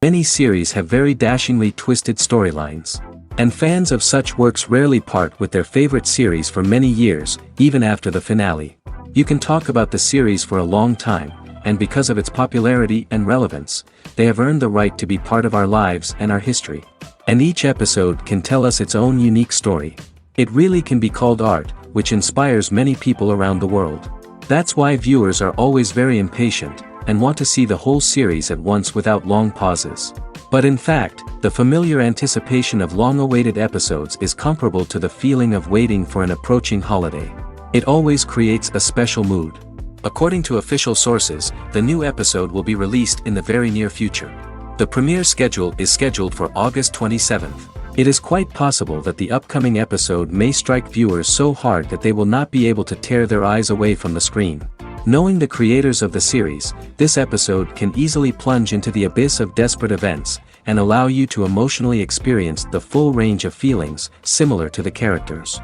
Many series have very dashingly twisted storylines. And fans of such works rarely part with their favorite series for many years, even after the finale. You can talk about the series for a long time, and because of its popularity and relevance, they have earned the right to be part of our lives and our history. And each episode can tell us its own unique story. It really can be called art, which inspires many people around the world. That's why viewers are always very impatient, and want to see the whole series at once without long pauses. But in fact, the familiar anticipation of long-awaited episodes is comparable to the feeling of waiting for an approaching holiday. It always creates a special mood. According to official sources, the new episode will be released in the very near future. The premiere schedule is scheduled for August 27th. It is quite possible that the upcoming episode may strike viewers so hard that they will not be able to tear their eyes away from the screen. Knowing the creators of the series, this episode can easily plunge into the abyss of desperate events, and allow you to emotionally experience the full range of feelings, similar to the characters.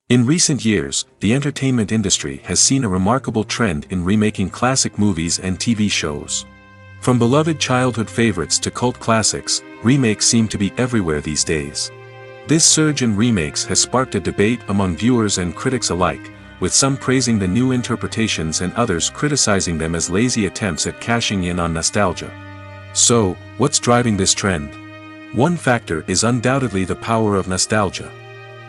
In recent years, the entertainment industry has seen a remarkable trend in remaking classic movies and TV shows. From beloved childhood favorites to cult classics, remakes seem to be everywhere these days. This surge in remakes has sparked a debate among viewers and critics alike, with some praising the new interpretations and others criticizing them as lazy attempts at cashing in on nostalgia. So, what's driving this trend? One factor is undoubtedly the power of nostalgia.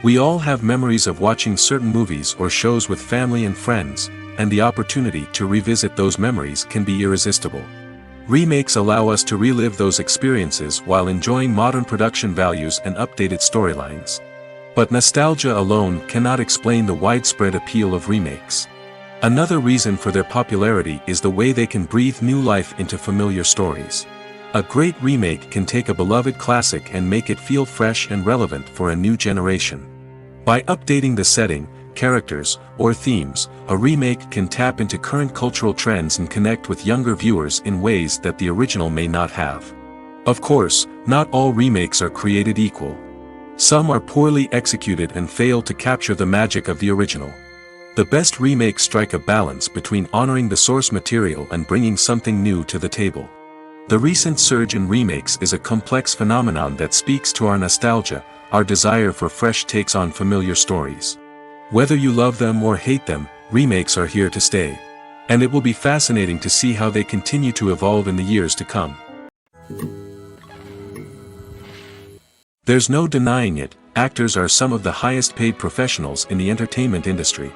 We all have memories of watching certain movies or shows with family and friends, and the opportunity to revisit those memories can be irresistible. Remakes allow us to relive those experiences while enjoying modern production values and updated storylines. But nostalgia alone cannot explain the widespread appeal of remakes. Another reason for their popularity is the way they can breathe new life into familiar stories. A great remake can take a beloved classic and make it feel fresh and relevant for a new generation. By updating the setting, characters, or themes, a remake can tap into current cultural trends and connect with younger viewers in ways that the original may not have. Of course, not all remakes are created equal. Some are poorly executed and fail to capture the magic of the original. The best remakes strike a balance between honoring the source material and bringing something new to the table. The recent surge in remakes is a complex phenomenon that speaks to our nostalgia, our desire for fresh takes on familiar stories. Whether you love them or hate them, remakes are here to stay. And it will be fascinating to see how they continue to evolve in the years to come. There's no denying it, actors are some of the highest paid professionals in the entertainment industry.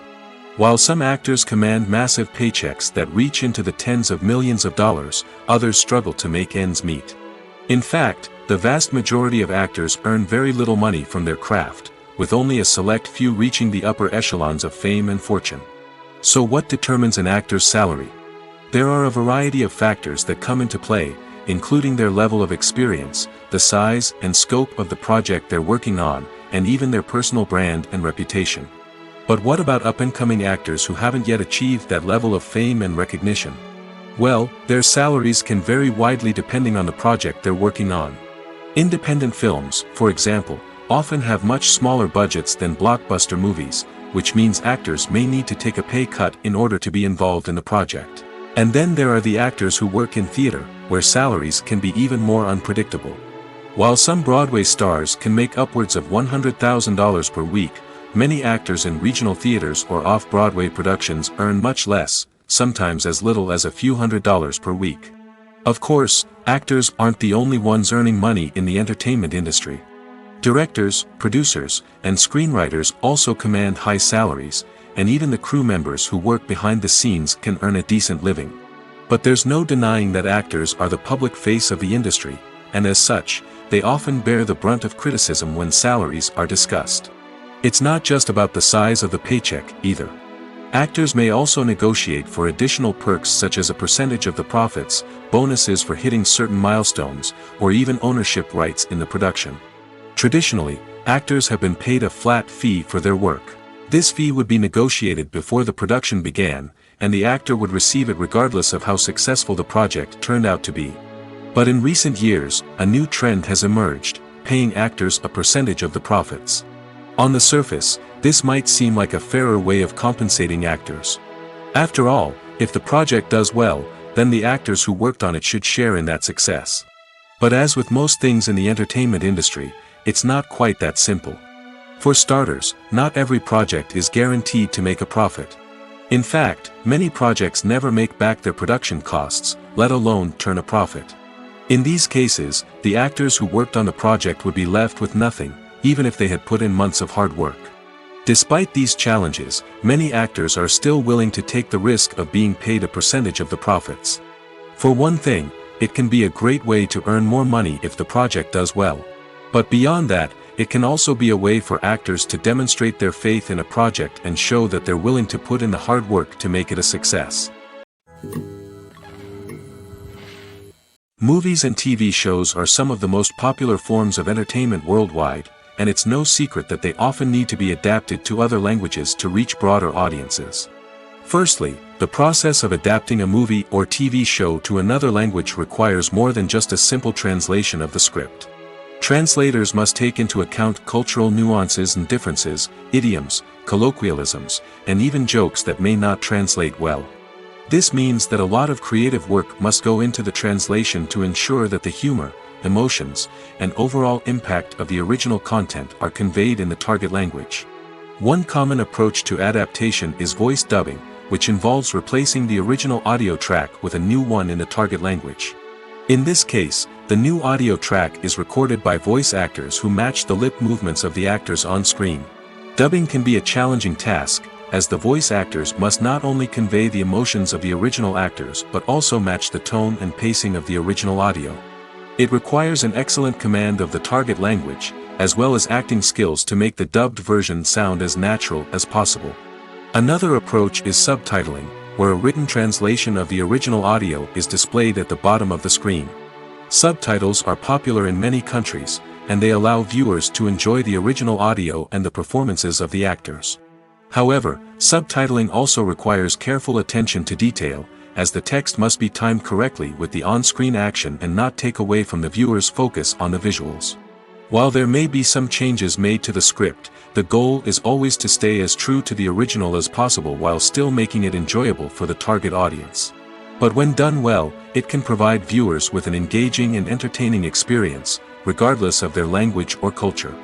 While some actors command massive paychecks that reach into the tens of millions of dollars, others struggle to make ends meet. In fact, the vast majority of actors earn very little money from their craft, with only a select few reaching the upper echelons of fame and fortune. So what determines an actor's salary? There are a variety of factors that come into play, including their level of experience, the size and scope of the project they're working on, and even their personal brand and reputation. But what about up-and-coming actors who haven't yet achieved that level of fame and recognition? Well, their salaries can vary widely depending on the project they're working on. Independent films, for example, often have much smaller budgets than blockbuster movies, which means actors may need to take a pay cut in order to be involved in the project. And then there are the actors who work in theater, where salaries can be even more unpredictable. While some Broadway stars can make upwards of $100,000 per week, many actors in regional theaters or off-Broadway productions earn much less, sometimes as little as a few $100s per week. Of course, actors aren't the only ones earning money in the entertainment industry. Directors, producers, and screenwriters also command high salaries, and even the crew members who work behind the scenes can earn a decent living. But there's no denying that actors are the public face of the industry, and as such, they often bear the brunt of criticism when salaries are discussed. It's not just about the size of the paycheck, either. Actors may also negotiate for additional perks such as a percentage of the profits, bonuses for hitting certain milestones, or even ownership rights in the production. Traditionally, actors have been paid a flat fee for their work. This fee would be negotiated before the production began, and the actor would receive it regardless of how successful the project turned out to be. But in recent years, a new trend has emerged, paying actors a percentage of the profits. On the surface, this might seem like a fairer way of compensating actors. After all, if the project does well, then the actors who worked on it should share in that success. But as with most things in the entertainment industry, it's not quite that simple. For starters, not every project is guaranteed to make a profit. In fact, many projects never make back their production costs, let alone turn a profit. In these cases, the actors who worked on the project would be left with nothing, even if they had put in months of hard work. Despite these challenges, many actors are still willing to take the risk of being paid a percentage of the profits. For one thing, it can be a great way to earn more money if the project does well. But beyond that, it can also be a way for actors to demonstrate their faith in a project and show that they're willing to put in the hard work to make it a success. Movies and TV shows are some of the most popular forms of entertainment worldwide, and it's no secret that they often need to be adapted to other languages to reach broader audiences. Firstly, the process of adapting a movie or TV show to another language requires more than just a simple translation of the script. Translators must take into account cultural nuances and differences, idioms, colloquialisms, and even jokes that may not translate well. This means that a lot of creative work must go into the translation to ensure that the humor, emotions, and overall impact of the original content are conveyed in the target language. One common approach to adaptation is voice dubbing, which involves replacing the original audio track with a new one in the target language. In this case, the new audio track is recorded by voice actors who match the lip movements of the actors on screen. Dubbing can be a challenging task, as the voice actors must not only convey the emotions of the original actors but also match the tone and pacing of the original audio. It requires an excellent command of the target language, as well as acting skills to make the dubbed version sound as natural as possible. Another approach is subtitling, where a written translation of the original audio is displayed at the bottom of the screen. Subtitles are popular in many countries, and they allow viewers to enjoy the original audio and the performances of the actors. However, subtitling also requires careful attention to detail, as the text must be timed correctly with the on-screen action and not take away from the viewer's focus on the visuals. While there may be some changes made to the script, the goal is always to stay as true to the original as possible while still making it enjoyable for the target audience. But when done well, it can provide viewers with an engaging and entertaining experience, regardless of their language or culture.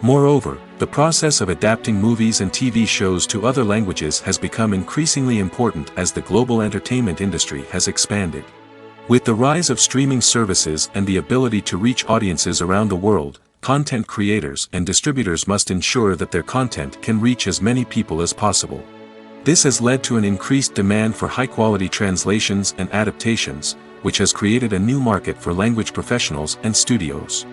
Moreover, the process of adapting movies and TV shows to other languages has become increasingly important as the global entertainment industry has expanded. With the rise of streaming services and the ability to reach audiences around the world, content creators and distributors must ensure that their content can reach as many people as possible. This has led to an increased demand for high-quality translations and adaptations, which has created a new market for language professionals and studios.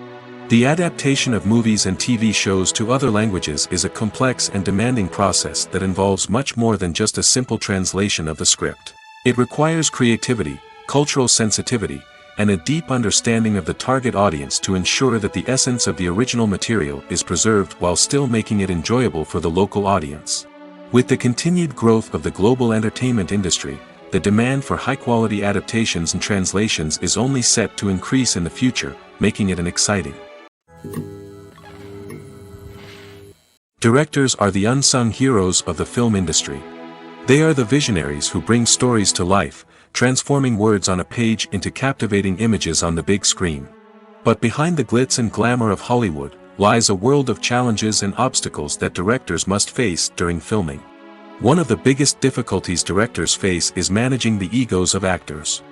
The adaptation of movies and TV shows to other languages is a complex and demanding process that involves much more than just a simple translation of the script. It requires creativity, cultural sensitivity, and a deep understanding of the target audience to ensure that the essence of the original material is preserved while still making it enjoyable for the local audience. With the continued growth of the global entertainment industry, the demand for high-quality adaptations and translations is only set to increase in the future, making it an exciting. Directors are the unsung heroes of the film industry. They are the visionaries who bring stories to life, transforming words on a page into captivating images on the big screen. But behind the glitz and glamour of Hollywood lies a world of challenges and obstacles that directors must face during filming. One of the biggest difficulties directors face is managing the egos of actors.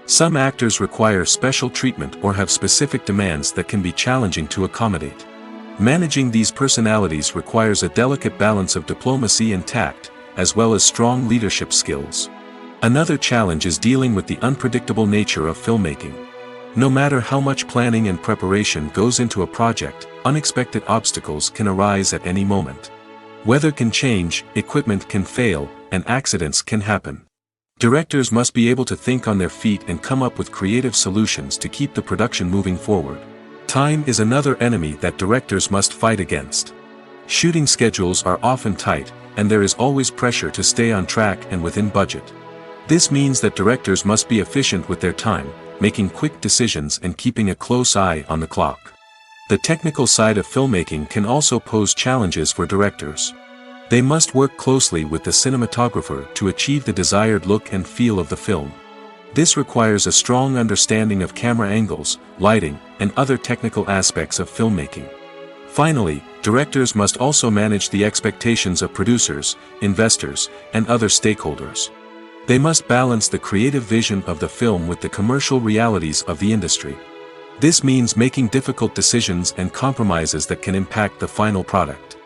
Some actors require special treatment or have specific demands that can be challenging to accommodate. Managing these personalities requires a delicate balance of diplomacy and tact, as well as strong leadership skills. Another challenge is dealing with the unpredictable nature of filmmaking. No matter how much planning and preparation goes into a project, unexpected obstacles can arise at any moment. Weather can change, equipment can fail, and accidents can happen. Directors must be able to think on their feet and come up with creative solutions to keep the production moving forward. Time is another enemy that directors must fight against. Shooting schedules are often tight, and there is always pressure to stay on track and within budget. This means that directors must be efficient with their time, making quick decisions and keeping a close eye on the clock. The technical side of filmmaking can also pose challenges for directors. They must work closely with the cinematographer to achieve the desired look and feel of the film. This requires a strong understanding of camera angles, lighting, and other technical aspects of filmmaking. Finally, directors must also manage the expectations of producers, investors, and other stakeholders. They must balance the creative vision of the film with the commercial realities of the industry. This means making difficult decisions and compromises that can impact the final product.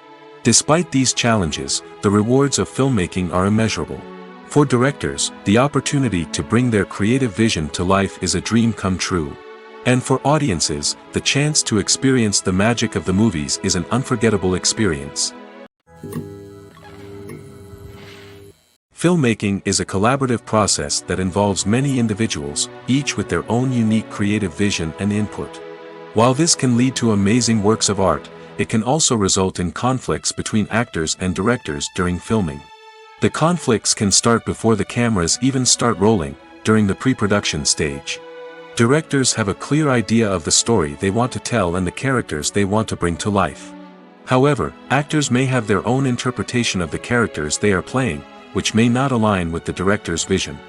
Despite these challenges, the rewards of filmmaking are immeasurable. For directors, the opportunity to bring their creative vision to life is a dream come true. And for audiences, the chance to experience the magic of the movies is an unforgettable experience. Filmmaking is a collaborative process that involves many individuals, each with their own unique creative vision and input. While this can lead to amazing works of art, it can also result in conflicts between actors and directors during filming. The conflicts can start before the cameras even start rolling, during the pre-production stage. Directors have a clear idea of the story they want to tell and the characters they want to bring to life. However, actors may have their own interpretation of the characters they are playing, which may not align with the director's vision.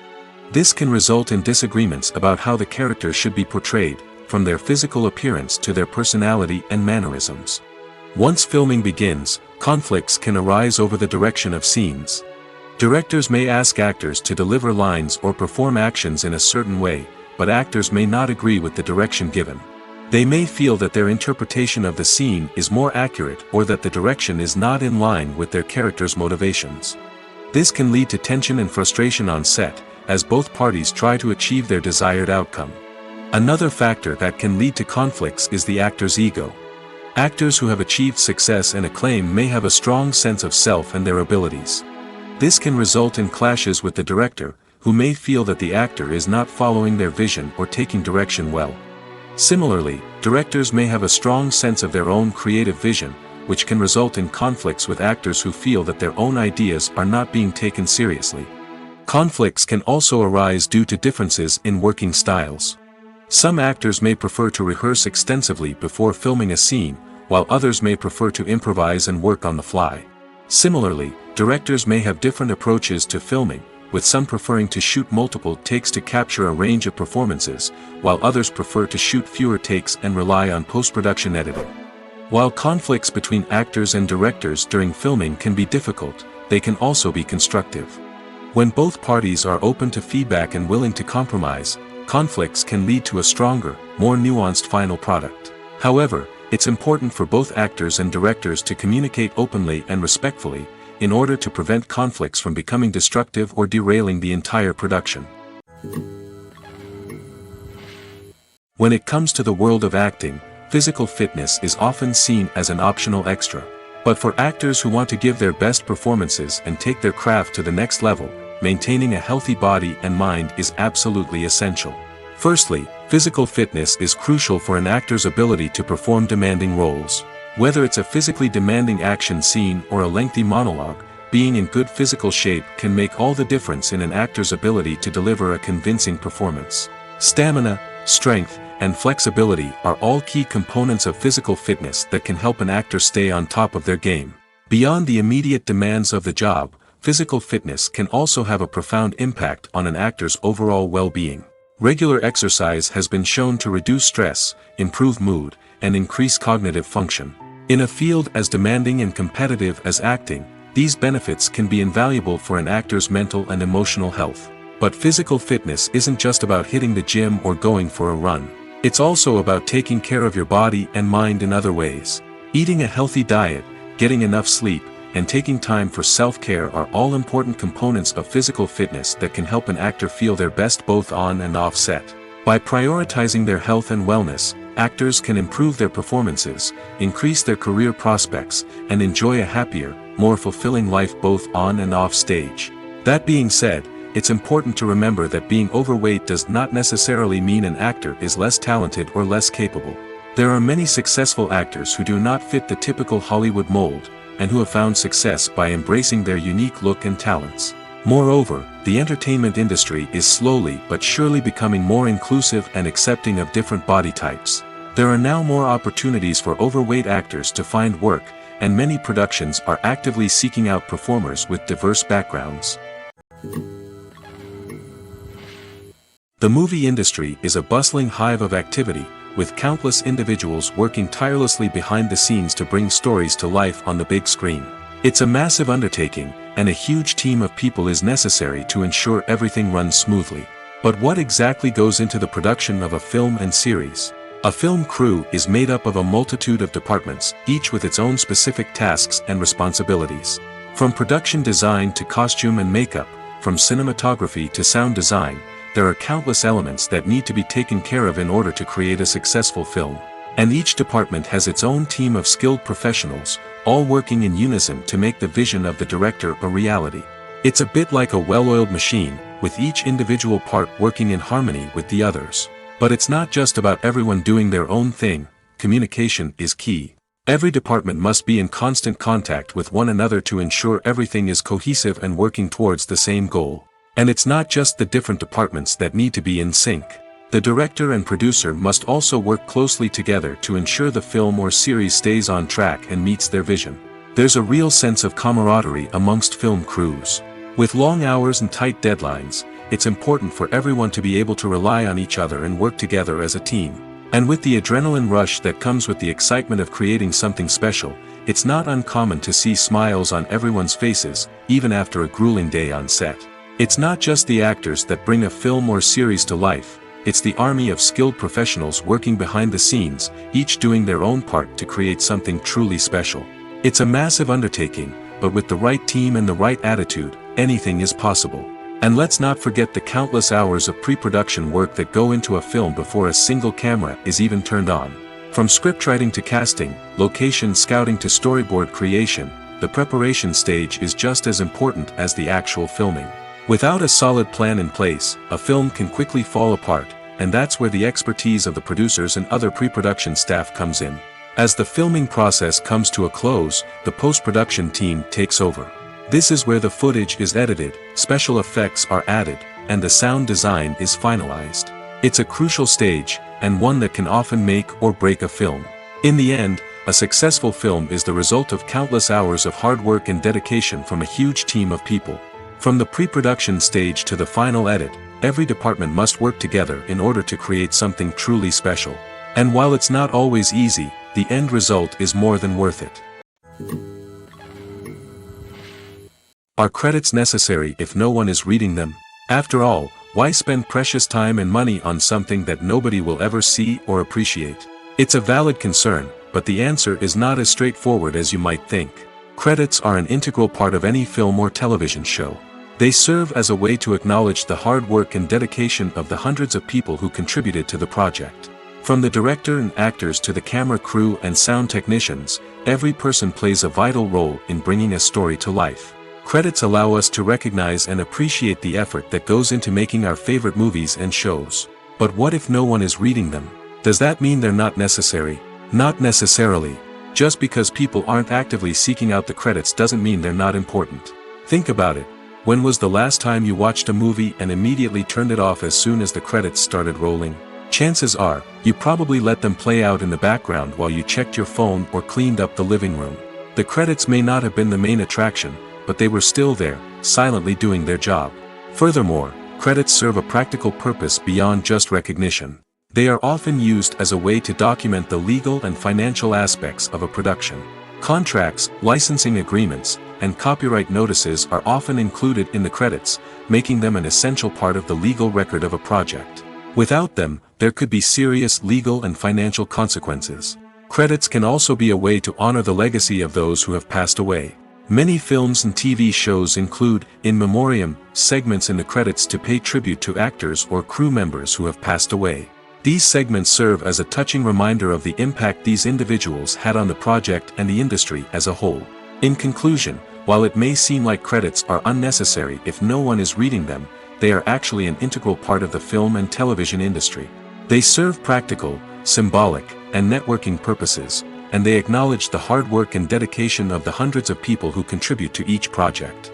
This can result in disagreements about how the characters should be portrayed, from their physical appearance to their personality and mannerisms. Once filming begins, conflicts can arise over the direction of scenes. Directors may ask actors to deliver lines or perform actions in a certain way, but actors may not agree with the direction given. They may feel that their interpretation of the scene is more accurate or that the direction is not in line with their character's motivations. This can lead to tension and frustration on set, as both parties try to achieve their desired outcome. Another factor that can lead to conflicts is the actor's ego. Actors who have achieved success and acclaim may have a strong sense of self and their abilities. This can result in clashes with the director, who may feel that the actor is not following their vision or taking direction well. Similarly, directors may have a strong sense of their own creative vision, which can result in conflicts with actors who feel that their own ideas are not being taken seriously. Conflicts can also arise due to differences in working styles. Some actors may prefer to rehearse extensively before filming a scene, while others may prefer to improvise and work on the fly. Similarly, directors may have different approaches to filming, with some preferring to shoot multiple takes to capture a range of performances, while others prefer to shoot fewer takes and rely on post-production editing. While conflicts between actors and directors during filming can be difficult, they can also be constructive. When both parties are open to feedback and willing to compromise, conflicts can lead to a stronger, more nuanced final product. However, it's important for both actors and directors to communicate openly and respectfully, in order to prevent conflicts from becoming destructive or derailing the entire production. When it comes to the world of acting, physical fitness is often seen as an optional extra. But for actors who want to give their best performances and take their craft to the next level, maintaining a healthy body and mind is absolutely essential. Firstly, physical fitness is crucial for an actor's ability to perform demanding roles. Whether it's a physically demanding action scene or a lengthy monologue, being in good physical shape can make all the difference in an actor's ability to deliver a convincing performance. Stamina, strength, and flexibility are all key components of physical fitness that can help an actor stay on top of their game. Beyond the immediate demands of the job, physical fitness can also have a profound impact on an actor's overall well-being. Regular exercise has been shown to reduce stress, improve mood, and increase cognitive function. In a field as demanding and competitive as acting, These benefits can be invaluable for an actor's mental and emotional health. But physical fitness isn't just about hitting the gym or going for a run. It's also about taking care of your body and mind in other ways. Eating a healthy diet, getting enough sleep, and taking time for self-care are all important components of physical fitness that can help an actor feel their best both on and off set. By prioritizing their health and wellness, actors can improve their performances, increase their career prospects, and enjoy a happier, more fulfilling life both on and off stage. That being said, it's important to remember that being overweight does not necessarily mean an actor is less talented or less capable. There are many successful actors who do not fit the typical Hollywood mold, and who have found success by embracing their unique look and talents. Moreover, the entertainment industry is slowly but surely becoming more inclusive and accepting of different body types. There are now more opportunities for overweight actors to find work, and many productions are actively seeking out performers with diverse backgrounds. The movie industry is a bustling hive of activity, with countless individuals working tirelessly behind the scenes to bring stories to life on the big screen. It's a massive undertaking, and a huge team of people is necessary to ensure everything runs smoothly. But what exactly goes into the production of a film and series? A film crew is made up of a multitude of departments, each with its own specific tasks and responsibilities. From production design to costume and makeup, from cinematography to sound design, there are countless elements that need to be taken care of in order to create a successful film. And each department has its own team of skilled professionals, all working in unison to make the vision of the director a reality. It's a bit like a well-oiled machine, with each individual part working in harmony with the others. But it's not just about everyone doing their own thing. Communication is key. Every department must be in constant contact with one another to ensure everything is cohesive and working towards the same goal. And it's not just the different departments that need to be in sync. The director and producer must also work closely together to ensure the film or series stays on track and meets their vision. There's a real sense of camaraderie amongst film crews. With long hours and tight deadlines, it's important for everyone to be able to rely on each other and work together as a team. And with the adrenaline rush that comes with the excitement of creating something special, it's not uncommon to see smiles on everyone's faces, even after a grueling day on set. It's not just the actors that bring a film or series to life, it's the army of skilled professionals working behind the scenes, each doing their own part to create something truly special. It's a massive undertaking, but with the right team and the right attitude, anything is possible. And let's not forget the countless hours of pre-production work that go into a film before a single camera is even turned on. From scriptwriting to casting, location scouting to storyboard creation, the preparation stage is just as important as the actual filming. Without a solid plan in place, a film can quickly fall apart, and that's where the expertise of the producers and other pre-production staff comes in. As the filming process comes to a close, the post-production team takes over. This is where the footage is edited, special effects are added, and the sound design is finalized. It's a crucial stage, and one that can often make or break a film. In the end, a successful film is the result of countless hours of hard work and dedication from a huge team of people. From the pre-production stage to the final edit, every department must work together in order to create something truly special. And while it's not always easy, the end result is more than worth it. Are credits necessary if no one is reading them? After all, why spend precious time and money on something that nobody will ever see or appreciate? It's a valid concern, but the answer is not as straightforward as you might think. Credits are an integral part of any film or television show. They serve as a way to acknowledge the hard work and dedication of the hundreds of people who contributed to the project. From the director and actors to the camera crew and sound technicians, every person plays a vital role in bringing a story to life. Credits allow us to recognize and appreciate the effort that goes into making our favorite movies and shows. But what if no one is reading them? Does that mean they're not necessary? Not necessarily. Just because people aren't actively seeking out the credits doesn't mean they're not important. Think about it. When was the last time you watched a movie and immediately turned it off as soon as the credits started rolling? Chances are, you probably let them play out in the background while you checked your phone or cleaned up the living room. The credits may not have been the main attraction, but they were still there, silently doing their job. Furthermore, credits serve a practical purpose beyond just recognition. They are often used as a way to document the legal and financial aspects of a production. Contracts, licensing agreements, and copyright notices are often included in the credits, making them an essential part of the legal record of a project. Without them, there could be serious legal and financial consequences. Credits can also be a way to honor the legacy of those who have passed away. Many films and TV shows include, in memoriam, segments in the credits to pay tribute to actors or crew members who have passed away. These segments serve as a touching reminder of the impact these individuals had on the project and the industry as a whole. In conclusion, while it may seem like credits are unnecessary if no one is reading them, they are actually an integral part of the film and television industry. They serve practical, symbolic, and networking purposes, and they acknowledge the hard work and dedication of the hundreds of people who contribute to each project.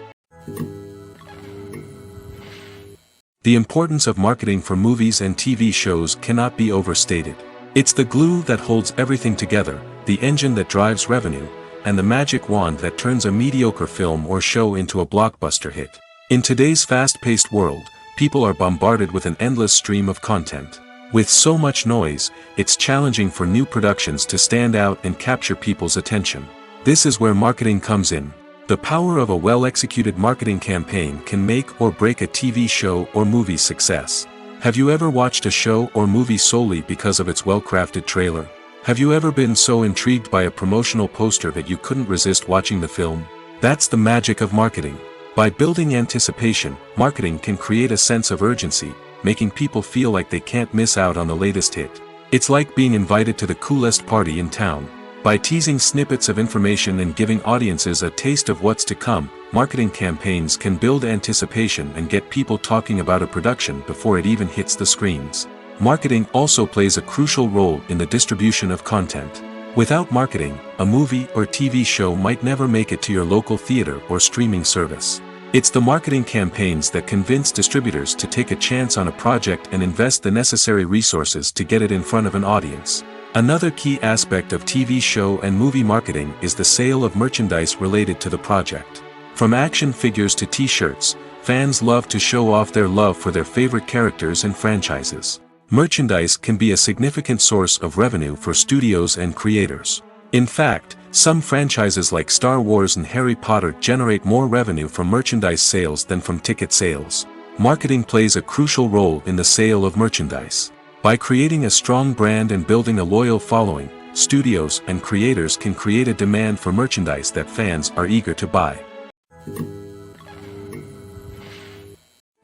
The importance of marketing for movies and TV shows cannot be overstated. It's the glue that holds everything together, the engine that drives revenue, and the magic wand that turns a mediocre film or show into a blockbuster hit. In today's fast-paced world, people are bombarded with an endless stream of content. With so much noise, it's challenging for new productions to stand out and capture people's attention. This is where marketing comes in. The power of a well-executed marketing campaign can make or break a TV show or movie's success. Have you ever watched a show or movie solely because of its well-crafted trailer? Have you ever been so intrigued by a promotional poster that you couldn't resist watching the film? That's the magic of marketing. By building anticipation, marketing can create a sense of urgency, making people feel like they can't miss out on the latest hit. It's like being invited to the coolest party in town. By teasing snippets of information and giving audiences a taste of what's to come, marketing campaigns can build anticipation and get people talking about a production before it even hits the screens. Marketing also plays a crucial role in the distribution of content. Without marketing, a movie or TV show might never make it to your local theater or streaming service. It's the marketing campaigns that convince distributors to take a chance on a project and invest the necessary resources to get it in front of an audience. Another key aspect of TV show and movie marketing is the sale of merchandise related to the project. From action figures to t-shirts, fans love to show off their love for their favorite characters and franchises. Merchandise can be a significant source of revenue for studios and creators. In fact, some franchises like Star Wars and Harry Potter generate more revenue from merchandise sales than from ticket sales. Marketing plays a crucial role in the sale of merchandise. By creating a strong brand and building a loyal following, studios and creators can create a demand for merchandise that fans are eager to buy.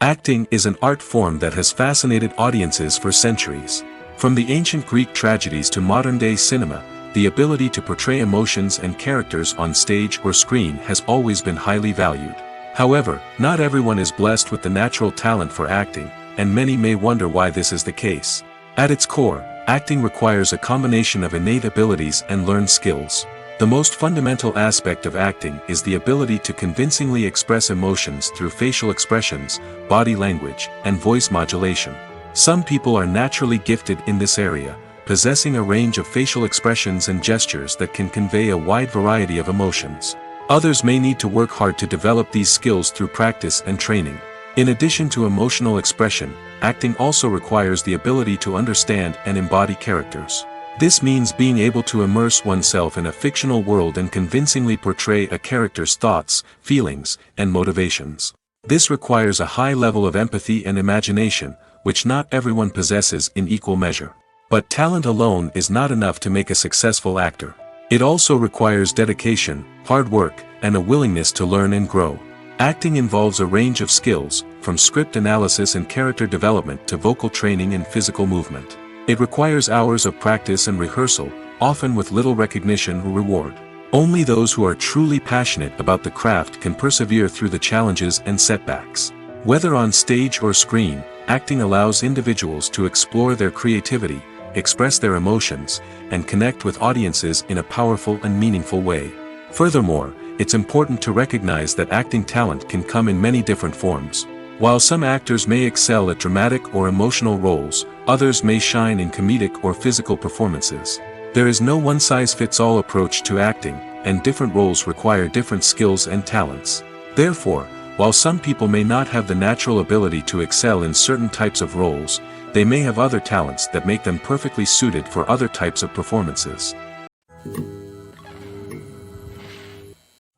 Acting is an art form that has fascinated audiences for centuries. From the ancient Greek tragedies to modern-day cinema, the ability to portray emotions and characters on stage or screen has always been highly valued. However, not everyone is blessed with the natural talent for acting, and many may wonder why this is the case. At its core, acting requires a combination of innate abilities and learned skills. The most fundamental aspect of acting is the ability to convincingly express emotions through facial expressions, body language, and voice modulation. Some people are naturally gifted in this area, possessing a range of facial expressions and gestures that can convey a wide variety of emotions. Others may need to work hard to develop these skills through practice and training. In addition to emotional expression, acting also requires the ability to understand and embody characters. This means being able to immerse oneself in a fictional world and convincingly portray a character's thoughts, feelings, and motivations. This requires a high level of empathy and imagination, which not everyone possesses in equal measure. But talent alone is not enough to make a successful actor. It also requires dedication, hard work, and a willingness to learn and grow. Acting involves a range of skills, from script analysis and character development to vocal training and physical movement. It requires hours of practice and rehearsal, often with little recognition or reward. Only those who are truly passionate about the craft can persevere through the challenges and setbacks. Whether on stage or screen, acting allows individuals to explore their creativity, express their emotions, and connect with audiences in a powerful and meaningful way. Furthermore, it's important to recognize that acting talent can come in many different forms. While some actors may excel at dramatic or emotional roles, others may shine in comedic or physical performances. There is no one-size-fits-all approach to acting, and different roles require different skills and talents. Therefore, while some people may not have the natural ability to excel in certain types of roles, they may have other talents that make them perfectly suited for other types of performances.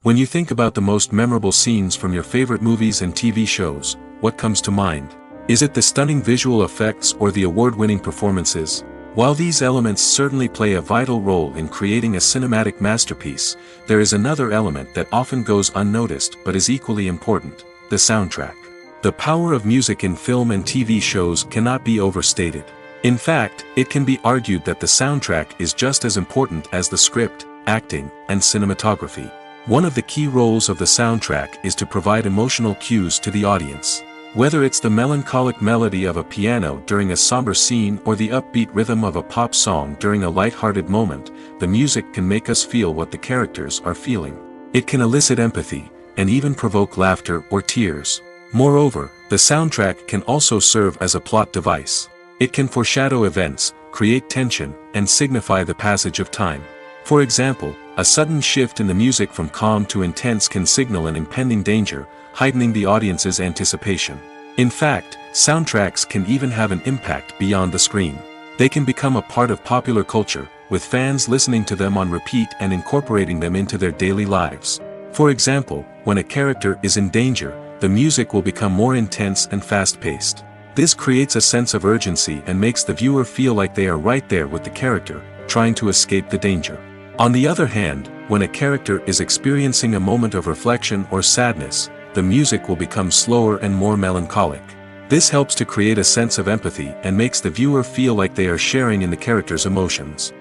When you think about the most memorable scenes from your favorite movies and TV shows, what comes to mind? Is it the stunning visual effects or the award-winning performances? While these elements certainly play a vital role in creating a cinematic masterpiece, there is another element that often goes unnoticed but is equally important: the soundtrack. The power of music in film and TV shows cannot be overstated. In fact, it can be argued that the soundtrack is just as important as the script, acting, and cinematography. One of the key roles of the soundtrack is to provide emotional cues to the audience. Whether it's the melancholic melody of a piano during a somber scene or the upbeat rhythm of a pop song during a light-hearted moment, the music can make us feel what the characters are feeling. It can elicit empathy, and even provoke laughter or tears. Moreover, the soundtrack can also serve as a plot device. It can foreshadow events, create tension, and signify the passage of time. For example, a sudden shift in the music from calm to intense can signal an impending danger, heightening the audience's anticipation. In fact, soundtracks can even have an impact beyond the screen. They can become a part of popular culture, with fans listening to them on repeat and incorporating them into their daily lives. For example, when a character is in danger, the music will become more intense and fast-paced. This creates a sense of urgency and makes the viewer feel like they are right there with the character, trying to escape the danger. On the other hand, when a character is experiencing a moment of reflection or sadness, the music will become slower and more melancholic. This helps to create a sense of empathy and makes the viewer feel like they are sharing in the character's emotions.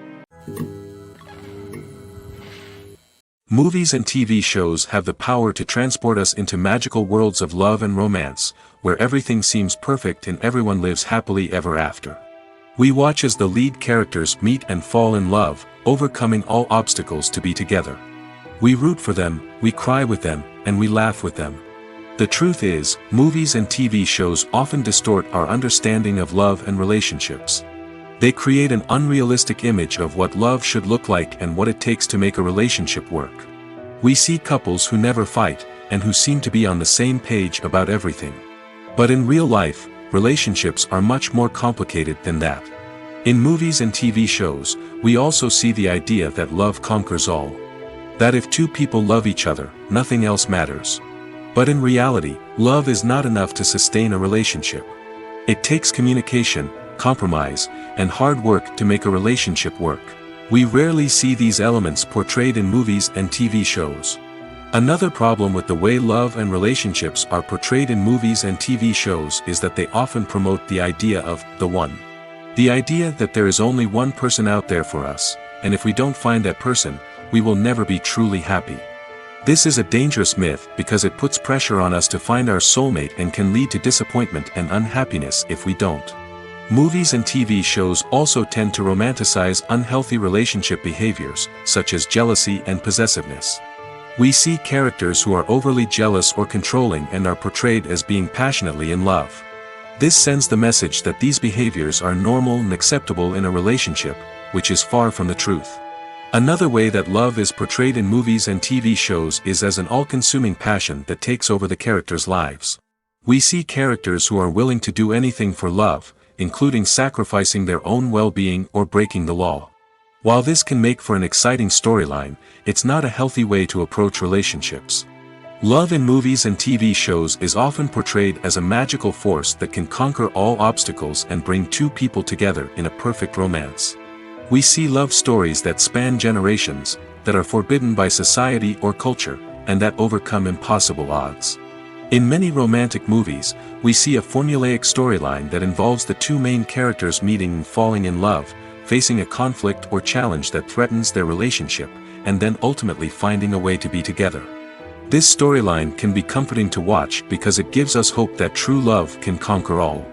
Movies and TV shows have the power to transport us into magical worlds of love and romance, where everything seems perfect and everyone lives happily ever after. We watch as the lead characters meet and fall in love, overcoming all obstacles to be together. We root for them, we cry with them, and we laugh with them. The truth is, movies and TV shows often distort our understanding of love and relationships. They create an unrealistic image of what love should look like and what it takes to make a relationship work. We see couples who never fight, and who seem to be on the same page about everything. But in real life, relationships are much more complicated than that. In movies and TV shows, we also see the idea that love conquers all. That if two people love each other, nothing else matters. But in reality, love is not enough to sustain a relationship. It takes communication, compromise, and hard work to make a relationship work. We rarely see these elements portrayed in movies and TV shows. Another problem with the way love and relationships are portrayed in movies and TV shows is that they often promote the idea of the one. The idea that there is only one person out there for us, and if we don't find that person, we will never be truly happy. This is a dangerous myth because it puts pressure on us to find our soulmate and can lead to disappointment and unhappiness if we don't. Movies and TV shows also tend to romanticize unhealthy relationship behaviors, such as jealousy and possessiveness. We see characters who are overly jealous or controlling and are portrayed as being passionately in love. This sends the message that these behaviors are normal and acceptable in a relationship, which is far from the truth. Another way that love is portrayed in movies and TV shows is as an all-consuming passion that takes over the characters' lives. We see characters who are willing to do anything for love, including sacrificing their own well-being or breaking the law. While this can make for an exciting storyline, it's not a healthy way to approach relationships. Love in movies and TV shows is often portrayed as a magical force that can conquer all obstacles and bring two people together in a perfect romance. We see love stories that span generations, that are forbidden by society or culture, and that overcome impossible odds. In many romantic movies, we see a formulaic storyline that involves the two main characters meeting and falling in love, facing a conflict or challenge that threatens their relationship, and then ultimately finding a way to be together. This storyline can be comforting to watch because it gives us hope that true love can conquer all.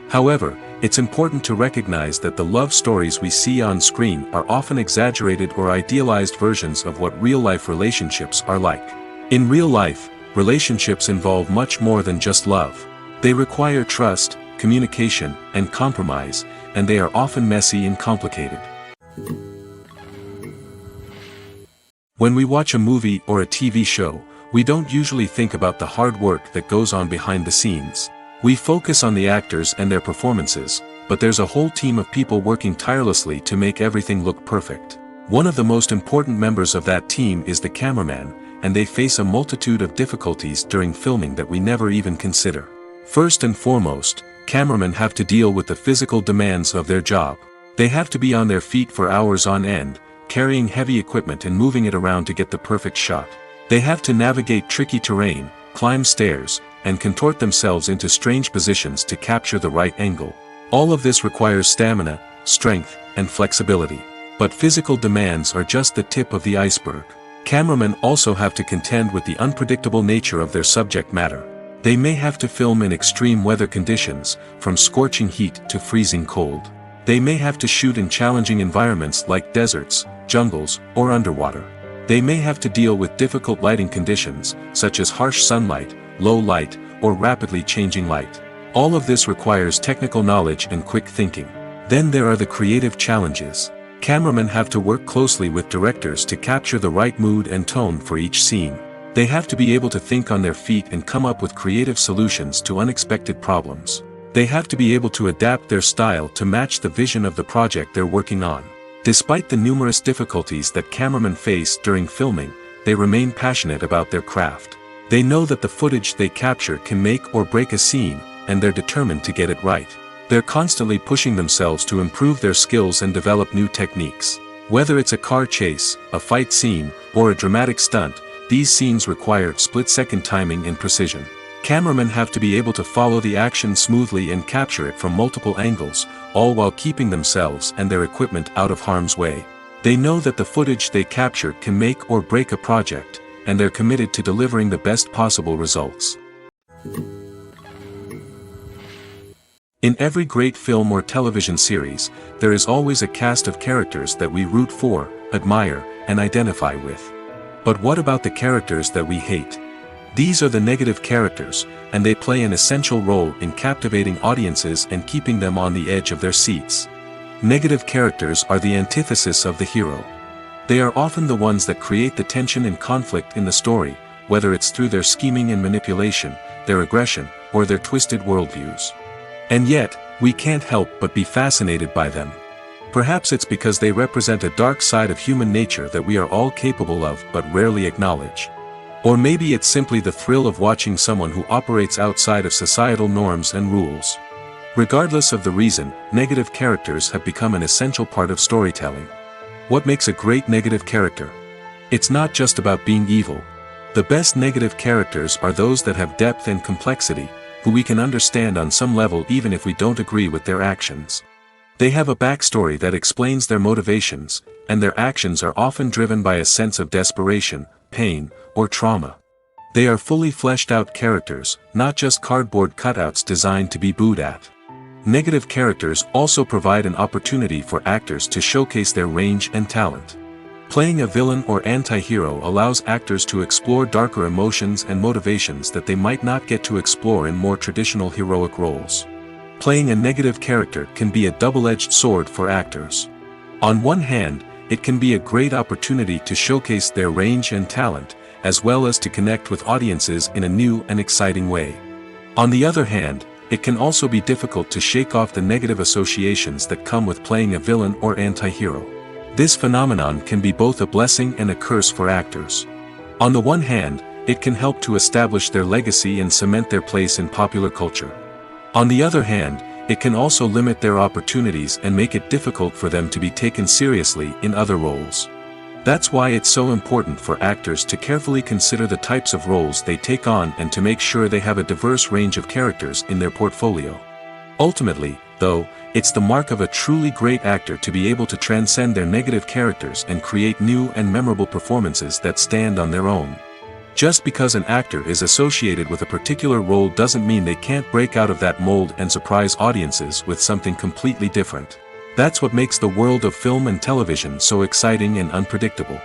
However, it's important to recognize that the love stories we see on screen are often exaggerated or idealized versions of what real-life relationships are like. In real life, relationships involve much more than just love. They require trust, communication, and compromise, and they are often messy and complicated. When we watch a movie or a TV show, we don't usually think about the hard work that goes on behind the scenes. We focus on the actors and their performances, but there's a whole team of people working tirelessly to make everything look perfect. One of the most important members of that team is the cameraman, and they face a multitude of difficulties during filming that we never even consider. First and foremost, cameramen have to deal with the physical demands of their job. They have to be on their feet for hours on end, carrying heavy equipment and moving it around to get the perfect shot. They have to navigate tricky terrain, climb stairs, and contort themselves into strange positions to capture the right angle. All of this requires stamina, strength, and flexibility. But physical demands are just the tip of the iceberg. Cameramen also have to contend with the unpredictable nature of their subject matter. They may have to film in extreme weather conditions, from scorching heat to freezing cold. They may have to shoot in challenging environments like deserts, jungles, or underwater. They may have to deal with difficult lighting conditions, such as harsh sunlight, low light, or rapidly changing light. All of this requires technical knowledge and quick thinking. Then there are the creative challenges. Cameramen have to work closely with directors to capture the right mood and tone for each scene. They have to be able to think on their feet and come up with creative solutions to unexpected problems. They have to be able to adapt their style to match the vision of the project they're working on. Despite the numerous difficulties that cameramen face during filming, they remain passionate about their craft. They know that the footage they capture can make or break a scene, and they're determined to get it right. They're constantly pushing themselves to improve their skills and develop new techniques. Whether it's a car chase, a fight scene, or a dramatic stunt, these scenes require split-second timing and precision. Cameramen have to be able to follow the action smoothly and capture it from multiple angles, all while keeping themselves and their equipment out of harm's way. They know that the footage they capture can make or break a project, and they're committed to delivering the best possible results. In every great film or television series, there is always a cast of characters that we root for, admire, and identify with. But what about the characters that we hate? These are the negative characters, and they play an essential role in captivating audiences and keeping them on the edge of their seats. Negative characters are the antithesis of the hero. They are often the ones that create the tension and conflict in the story, whether it's through their scheming and manipulation, their aggression, or their twisted worldviews. And yet, we can't help but be fascinated by them. Perhaps it's because they represent a dark side of human nature that we are all capable of but rarely acknowledge. Or maybe it's simply the thrill of watching someone who operates outside of societal norms and rules. Regardless of the reason, negative characters have become an essential part of storytelling. What makes a great negative character? It's not just about being evil. The best negative characters are those that have depth and complexity, who we can understand on some level even if we don't agree with their actions. They have a backstory that explains their motivations, and their actions are often driven by a sense of desperation, pain, or trauma. They are fully fleshed out characters, not just cardboard cutouts designed to be booed at. Negative characters also provide an opportunity for actors to showcase their range and talent. Playing a villain or anti-hero allows actors to explore darker emotions and motivations that they might not get to explore in more traditional heroic roles. Playing a negative character can be a double-edged sword for actors. On one hand, it can be a great opportunity to showcase their range and talent, as well as to connect with audiences in a new and exciting way. On the other hand, it can also be difficult to shake off the negative associations that come with playing a villain or anti-hero. This phenomenon can be both a blessing and a curse for actors. On the one hand, it can help to establish their legacy and cement their place in popular culture. On the other hand, it can also limit their opportunities and make it difficult for them to be taken seriously in other roles. That's why it's so important for actors to carefully consider the types of roles they take on and to make sure they have a diverse range of characters in their portfolio. Ultimately, though, it's the mark of a truly great actor to be able to transcend their negative characters and create new and memorable performances that stand on their own. Just because an actor is associated with a particular role doesn't mean they can't break out of that mold and surprise audiences with something completely different. That's what makes the world of film and television so exciting and unpredictable.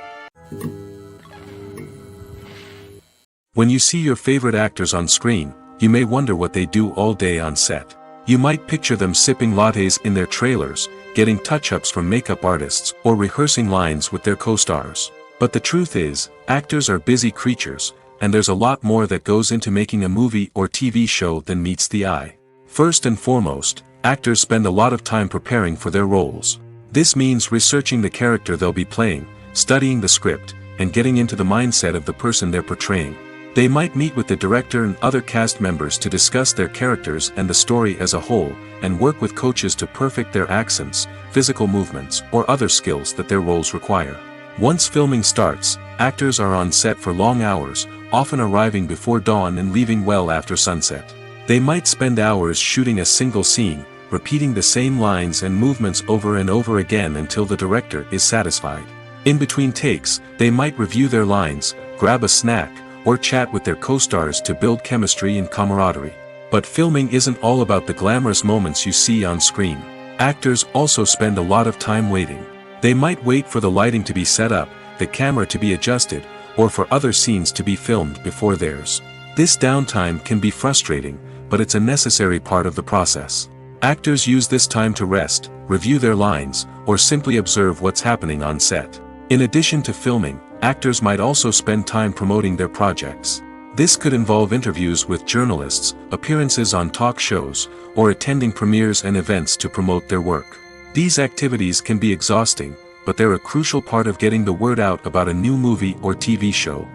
When you see your favorite actors on screen, you may wonder what they do all day on set. You might picture them sipping lattes in their trailers, getting touch-ups from makeup artists, or rehearsing lines with their co-stars. But the truth is, actors are busy creatures, and there's a lot more that goes into making a movie or TV show than meets the eye. First and foremost, actors spend a lot of time preparing for their roles. This means researching the character they'll be playing, studying the script, and getting into the mindset of the person they're portraying. They might meet with the director and other cast members to discuss their characters and the story as a whole, and work with coaches to perfect their accents, physical movements, or other skills that their roles require. Once filming starts, actors are on set for long hours, often arriving before dawn and leaving well after sunset. They might spend hours shooting a single scene, repeating the same lines and movements over and over again until the director is satisfied. In between takes, they might review their lines, grab a snack, or chat with their co-stars to build chemistry and camaraderie. But filming isn't all about the glamorous moments you see on screen. Actors also spend a lot of time waiting. They might wait for the lighting to be set up, the camera to be adjusted, or for other scenes to be filmed before theirs. This downtime can be frustrating, but it's a necessary part of the process. Actors use this time to rest, review their lines, or simply observe what's happening on set. In addition to filming, actors might also spend time promoting their projects. This could involve interviews with journalists, appearances on talk shows, or attending premieres and events to promote their work. These activities can be exhausting, but they're a crucial part of getting the word out about a new movie or TV show.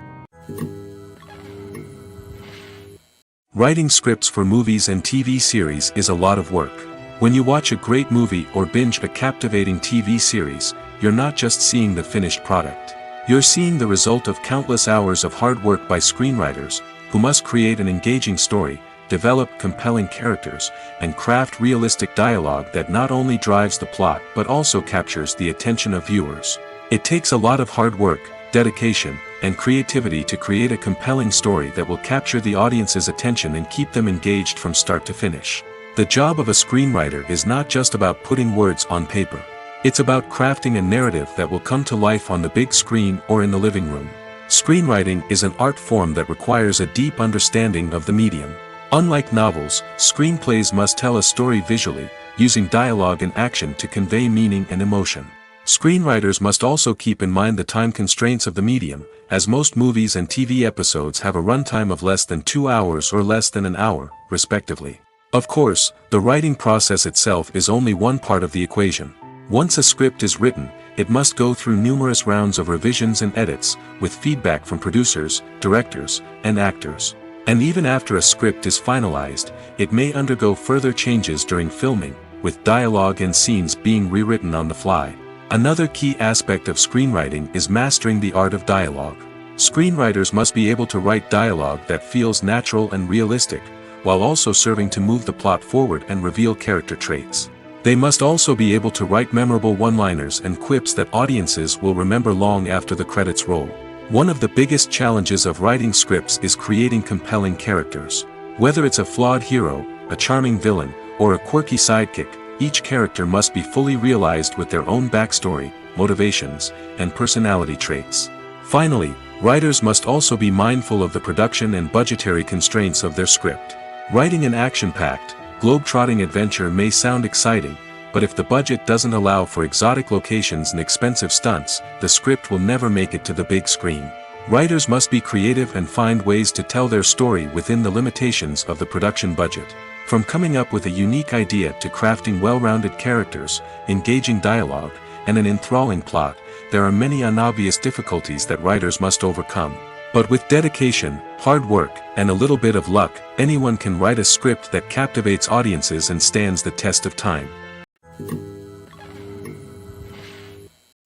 Writing scripts for movies and TV series is a lot of work. When you watch a great movie or binge a captivating TV series, you're not just seeing the finished product. You're seeing the result of countless hours of hard work by screenwriters, who must create an engaging story, develop compelling characters, and craft realistic dialogue that not only drives the plot but also captures the attention of viewers. It takes a lot of hard work, dedication, and creativity to create a compelling story that will capture the audience's attention and keep them engaged from start to finish. The job of a screenwriter is not just about putting words on paper. It's about crafting a narrative that will come to life on the big screen or in the living room. Screenwriting is an art form that requires a deep understanding of the medium. Unlike novels, screenplays must tell a story visually, using dialogue and action to convey meaning and emotion. Screenwriters must also keep in mind the time constraints of the medium, as most movies and TV episodes have a runtime of less than 2 hours or less than an hour, respectively. Of course, the writing process itself is only one part of the equation. Once a script is written, it must go through numerous rounds of revisions and edits, with feedback from producers, directors, and actors. And even after a script is finalized, it may undergo further changes during filming, with dialogue and scenes being rewritten on the fly. Another key aspect of screenwriting is mastering the art of dialogue. Screenwriters must be able to write dialogue that feels natural and realistic, while also serving to move the plot forward and reveal character traits. They must also be able to write memorable one-liners and quips that audiences will remember long after the credits roll. One of the biggest challenges of writing scripts is creating compelling characters. Whether it's a flawed hero, a charming villain, or a quirky sidekick, each character must be fully realized with their own backstory, motivations, and personality traits. Finally, writers must also be mindful of the production and budgetary constraints of their script. Writing an action-packed, globe-trotting adventure may sound exciting, but if the budget doesn't allow for exotic locations and expensive stunts, the script will never make it to the big screen. Writers must be creative and find ways to tell their story within the limitations of the production budget. From coming up with a unique idea to crafting well-rounded characters, engaging dialogue, and an enthralling plot, there are many unobvious difficulties that writers must overcome. But with dedication, hard work, and a little bit of luck, anyone can write a script that captivates audiences and stands the test of time.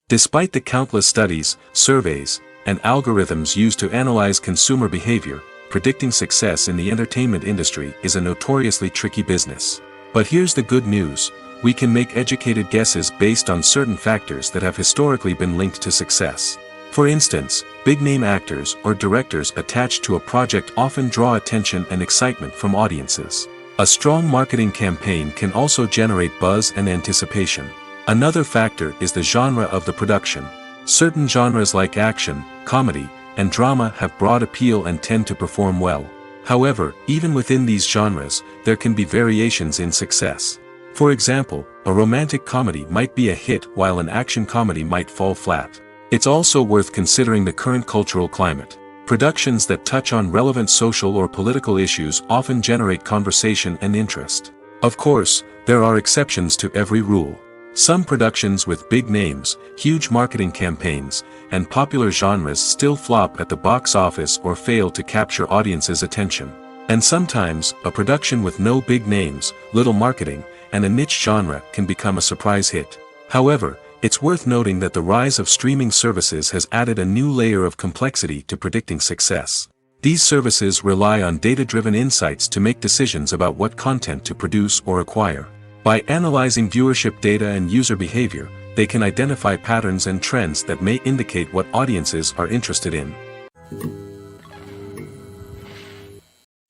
Despite the countless studies, surveys, and algorithms used to analyze consumer behavior, predicting success in the entertainment industry is a notoriously tricky business. But here's the good news: we can make educated guesses based on certain factors that have historically been linked to success. For instance, big-name actors or directors attached to a project often draw attention and excitement from audiences. A strong marketing campaign can also generate buzz and anticipation. Another factor is the genre of the production. Certain genres like action, comedy, and drama have broad appeal and tend to perform well. However, even within these genres, there can be variations in success. For example, a romantic comedy might be a hit while an action comedy might fall flat. It's also worth considering the current cultural climate. Productions that touch on relevant social or political issues often generate conversation and interest. Of course, there are exceptions to every rule. Some productions with big names, huge marketing campaigns, and popular genres still flop at the box office or fail to capture audiences' attention. And sometimes, a production with no big names, little marketing, and a niche genre can become a surprise hit. However, it's worth noting that the rise of streaming services has added a new layer of complexity to predicting success. These services rely on data-driven insights to make decisions about what content to produce or acquire. By analyzing viewership data and user behavior, they can identify patterns and trends that may indicate what audiences are interested in.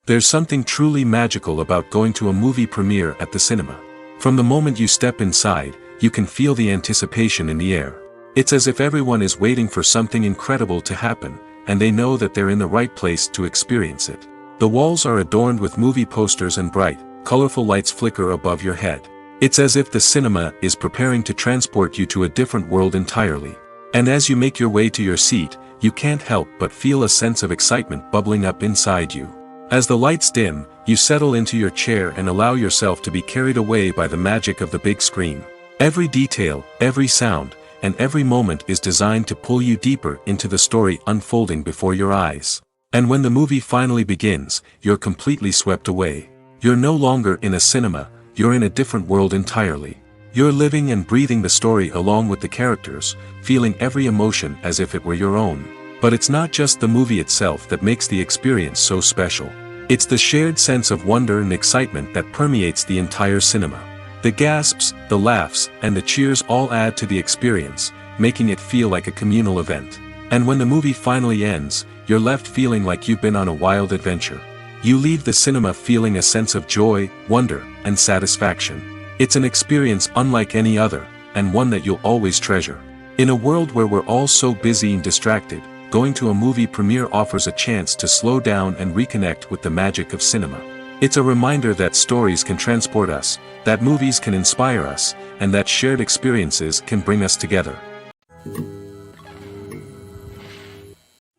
There's something truly magical about going to a movie premiere at the cinema. From the moment you step inside, you can feel the anticipation in the air. It's as if everyone is waiting for something incredible to happen, and they know that they're in the right place to experience it. The walls are adorned with movie posters and bright, colorful lights flicker above your head. It's as if the cinema is preparing to transport you to a different world entirely. And as you make your way to your seat, you can't help but feel a sense of excitement bubbling up inside you. As the lights dim, you settle into your chair and allow yourself to be carried away by the magic of the big screen. Every detail, every sound, and every moment is designed to pull you deeper into the story unfolding before your eyes. And when the movie finally begins, you're completely swept away. You're no longer in a cinema, you're in a different world entirely. You're living and breathing the story along with the characters, feeling every emotion as if it were your own. But it's not just the movie itself that makes the experience so special. It's the shared sense of wonder and excitement that permeates the entire cinema. The gasps, the laughs, and the cheers all add to the experience, making it feel like a communal event. And when the movie finally ends, you're left feeling like you've been on a wild adventure. You leave the cinema feeling a sense of joy, wonder, and satisfaction. It's an experience unlike any other, and one that you'll always treasure. In a world where we're all so busy and distracted, going to a movie premiere offers a chance to slow down and reconnect with the magic of cinema. It's a reminder that stories can transport us, that movies can inspire us, and that shared experiences can bring us together.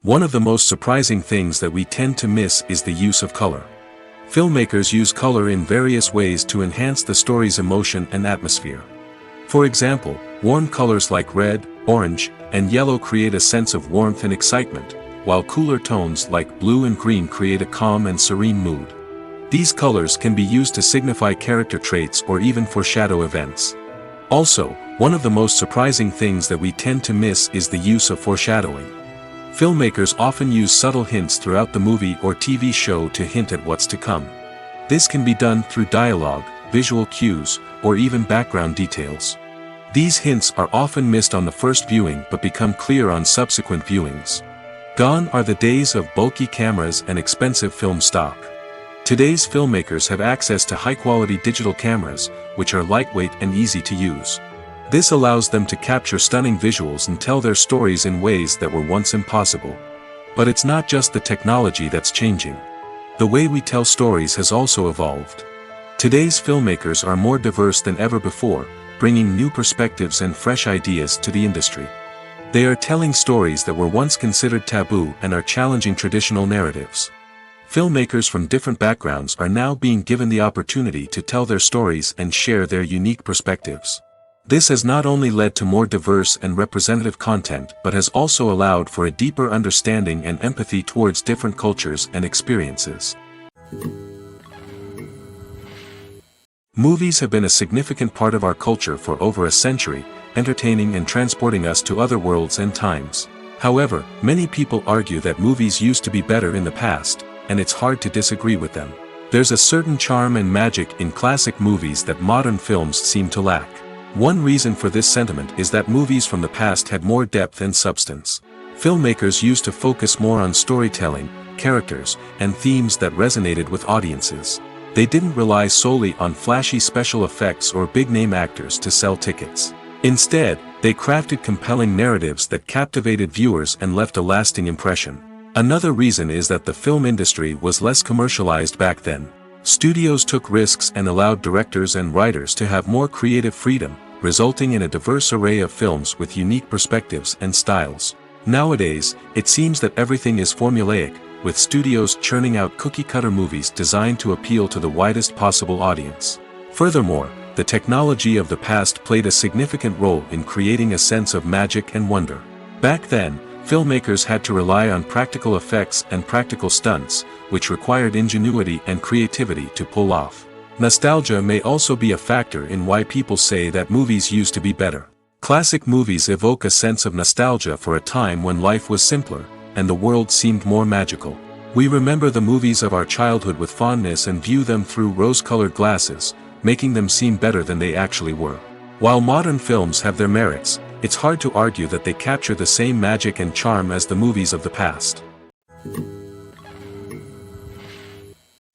One of the most surprising things that we tend to miss is the use of color. Filmmakers use color in various ways to enhance the story's emotion and atmosphere. For example, warm colors like red, orange, and yellow create a sense of warmth and excitement, while cooler tones like blue and green create a calm and serene mood. These colors can be used to signify character traits or even foreshadow events. Also, one of the most surprising things that we tend to miss is the use of foreshadowing. Filmmakers often use subtle hints throughout the movie or TV show to hint at what's to come. This can be done through dialogue, visual cues, or even background details. These hints are often missed on the first viewing but become clear on subsequent viewings. Gone are the days of bulky cameras and expensive film stock. Today's filmmakers have access to high-quality digital cameras, which are lightweight and easy to use. This allows them to capture stunning visuals and tell their stories in ways that were once impossible. But it's not just the technology that's changing. The way we tell stories has also evolved. Today's filmmakers are more diverse than ever before, bringing new perspectives and fresh ideas to the industry. They are telling stories that were once considered taboo and are challenging traditional narratives. Filmmakers from different backgrounds are now being given the opportunity to tell their stories and share their unique perspectives. This has not only led to more diverse and representative content but has also allowed for a deeper understanding and empathy towards different cultures and experiences. Movies have been a significant part of our culture for over a century, entertaining and transporting us to other worlds and times. However, many people argue that movies used to be better in the past, and it's hard to disagree with them. There's a certain charm and magic in classic movies that modern films seem to lack. One reason for this sentiment is that movies from the past had more depth and substance. Filmmakers used to focus more on storytelling, characters, and themes that resonated with audiences. They didn't rely solely on flashy special effects or big-name actors to sell tickets. Instead, they crafted compelling narratives that captivated viewers and left a lasting impression. Another reason is that the film industry was less commercialized back then. Studios took risks and allowed directors and writers to have more creative freedom, resulting in a diverse array of films with unique perspectives and styles. Nowadays, it seems that everything is formulaic, with studios churning out cookie-cutter movies designed to appeal to the widest possible audience. Furthermore, the technology of the past played a significant role in creating a sense of magic and wonder. Back then, filmmakers had to rely on practical effects and practical stunts, which required ingenuity and creativity to pull off. Nostalgia may also be a factor in why people say that movies used to be better. Classic movies evoke a sense of nostalgia for a time when life was simpler, and the world seemed more magical. We remember the movies of our childhood with fondness and view them through rose-colored glasses, making them seem better than they actually were. While modern films have their merits, it's hard to argue that they capture the same magic and charm as the movies of the past.